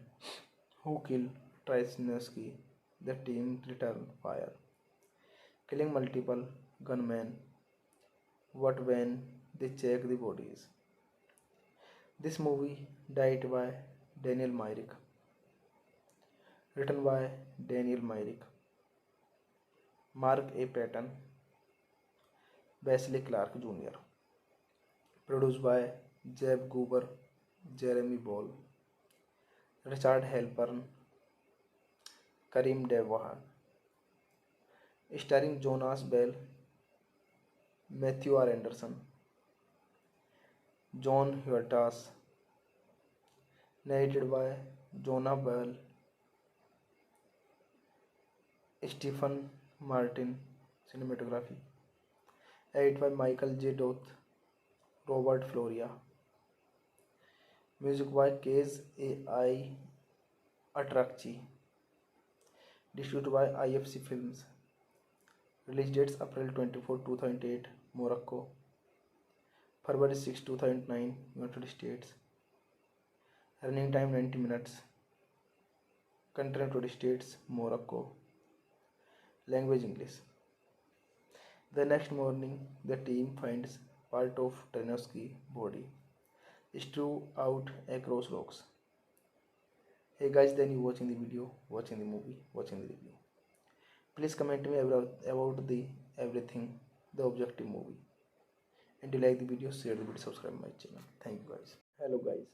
who kill Trysnowski. The team return fire, killing multiple gunmen. But when they check the bodies, this movie directed by Daniel Myrick, written by Daniel Myrick, Mark A. Patton, Wesley Clark Jr., produced by Jeb Goober, Jeremy Ball, Richard Halpern, Karim Devahan, starring Jonas Bell, Matthew R. Anderson, John Huertas, narrated by Jonah Bell, Stephen Martin, cinematography, edited by Michael J. Doth, Robert Floria, music by Case A.I. Atrakchi, distributed by IFC Films, release dates April 24, 2008, Morocco, February 6, 2009, United States, running time 90 minutes, country United States, Morocco, language English. The next morning, the team finds part of Trenovsky's body strewn out across rocks. Hey guys, then you watching the video, watching the movie, watching the review. Please comment me about the everything, the objective movie. And if you like the video, share the video, subscribe my channel. Thank you guys. Hello guys,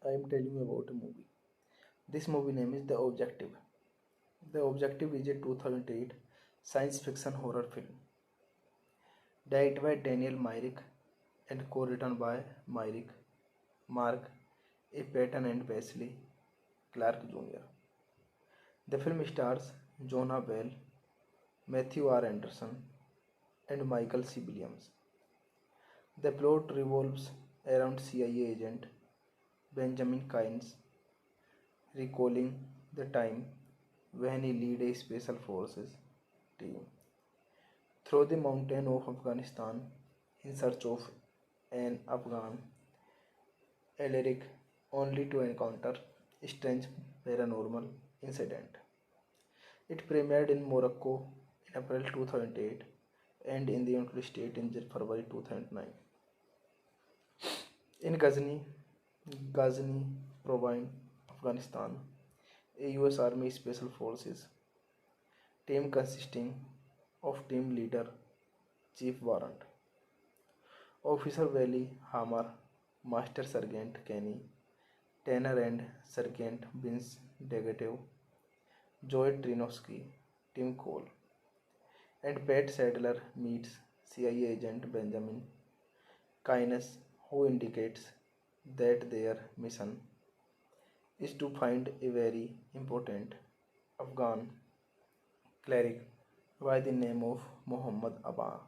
I am telling you about a movie. This movie name is The Objective. The Objective is a 2008 science fiction horror film, directed by Daniel Myrick and co-written by Myrick, Mark A. Patton and Wesley Clark Jr. The film stars Jonah Bell, Matthew R. Anderson, and Michael C. Williams. The plot revolves around CIA agent Benjamin Keynes recalling the time when he led a special forces team through the mountain of Afghanistan in search of an Afghan Alaric, only to encounter strange paranormal incident. It premiered in Morocco in April 2008 and in the United States in February 2009. In Ghazni Province, Afghanistan, a US Army Special Forces team consisting of team leader Chief Warrant, Officer Wally Hammer, Master Sergeant Kenny, Tanner and Sergeant Vince Degatev, Joy Trinovsky, Tim Cole, and Pat Sadler meets CIA agent Benjamin Keynes, who indicates that their mission is to find a very important Afghan cleric by the name of Muhammad Abba.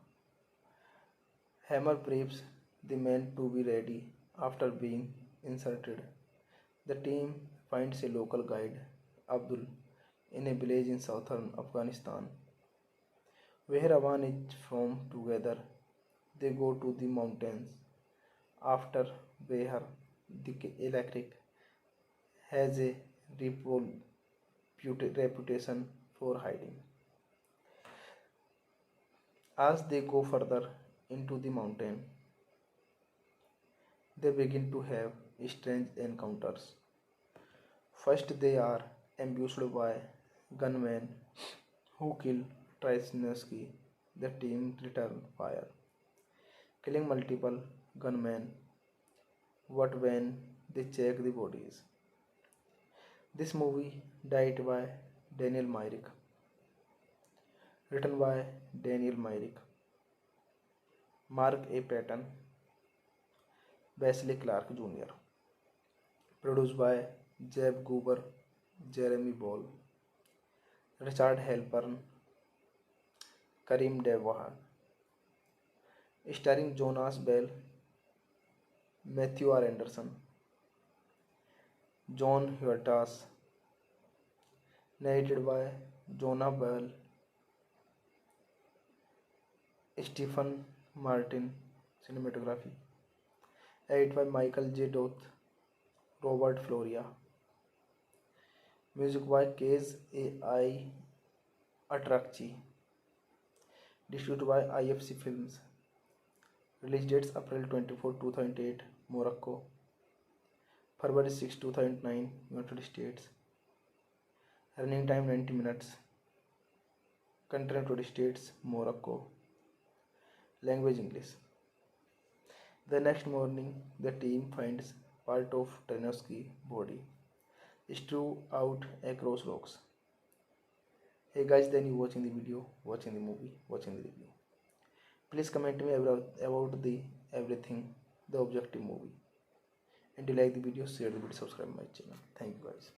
Hammer briefs the men to be ready after being inserted. The team finds a local guide, Abdul, in a village in southern Afghanistan, where Awan is from together. They go to the mountains. After Behar, the electric has a reputation for hiding. As they go further into the mountain, they begin to have strange encounters. First, they are ambushed by gunmen who kill Trisnowski. The team return fire, killing multiple gunmen. But when they check the bodies, this movie directed by Daniel Myrick, written by Daniel Myrick, Mark A. Patton, Wesley Clark Jr., produced by Jeb Goober, Jeremy Ball, Richard Halpern, Karim Devahan, starring Jonas Bell, Matthew R. Anderson, John Huertas, narrated by Jonah Bell, Stephen Martin, cinematography, edited by Michael J. Doth, Robert Floria, music by Case A.I. Atrakchi, distributed by IFC Films, release dates April 24, 2008, Morocco, February 6, 2009, United States, running time 90 minutes, country United States, Morocco, language English. The next morning, the team finds part of Tarnowski's body strewn out across rocks. Hey guys, then you watching the video, watching the movie, watching the review. Please comment me about the everything, the objective movie. And if you like the video, share the video, subscribe my channel. Thank you guys.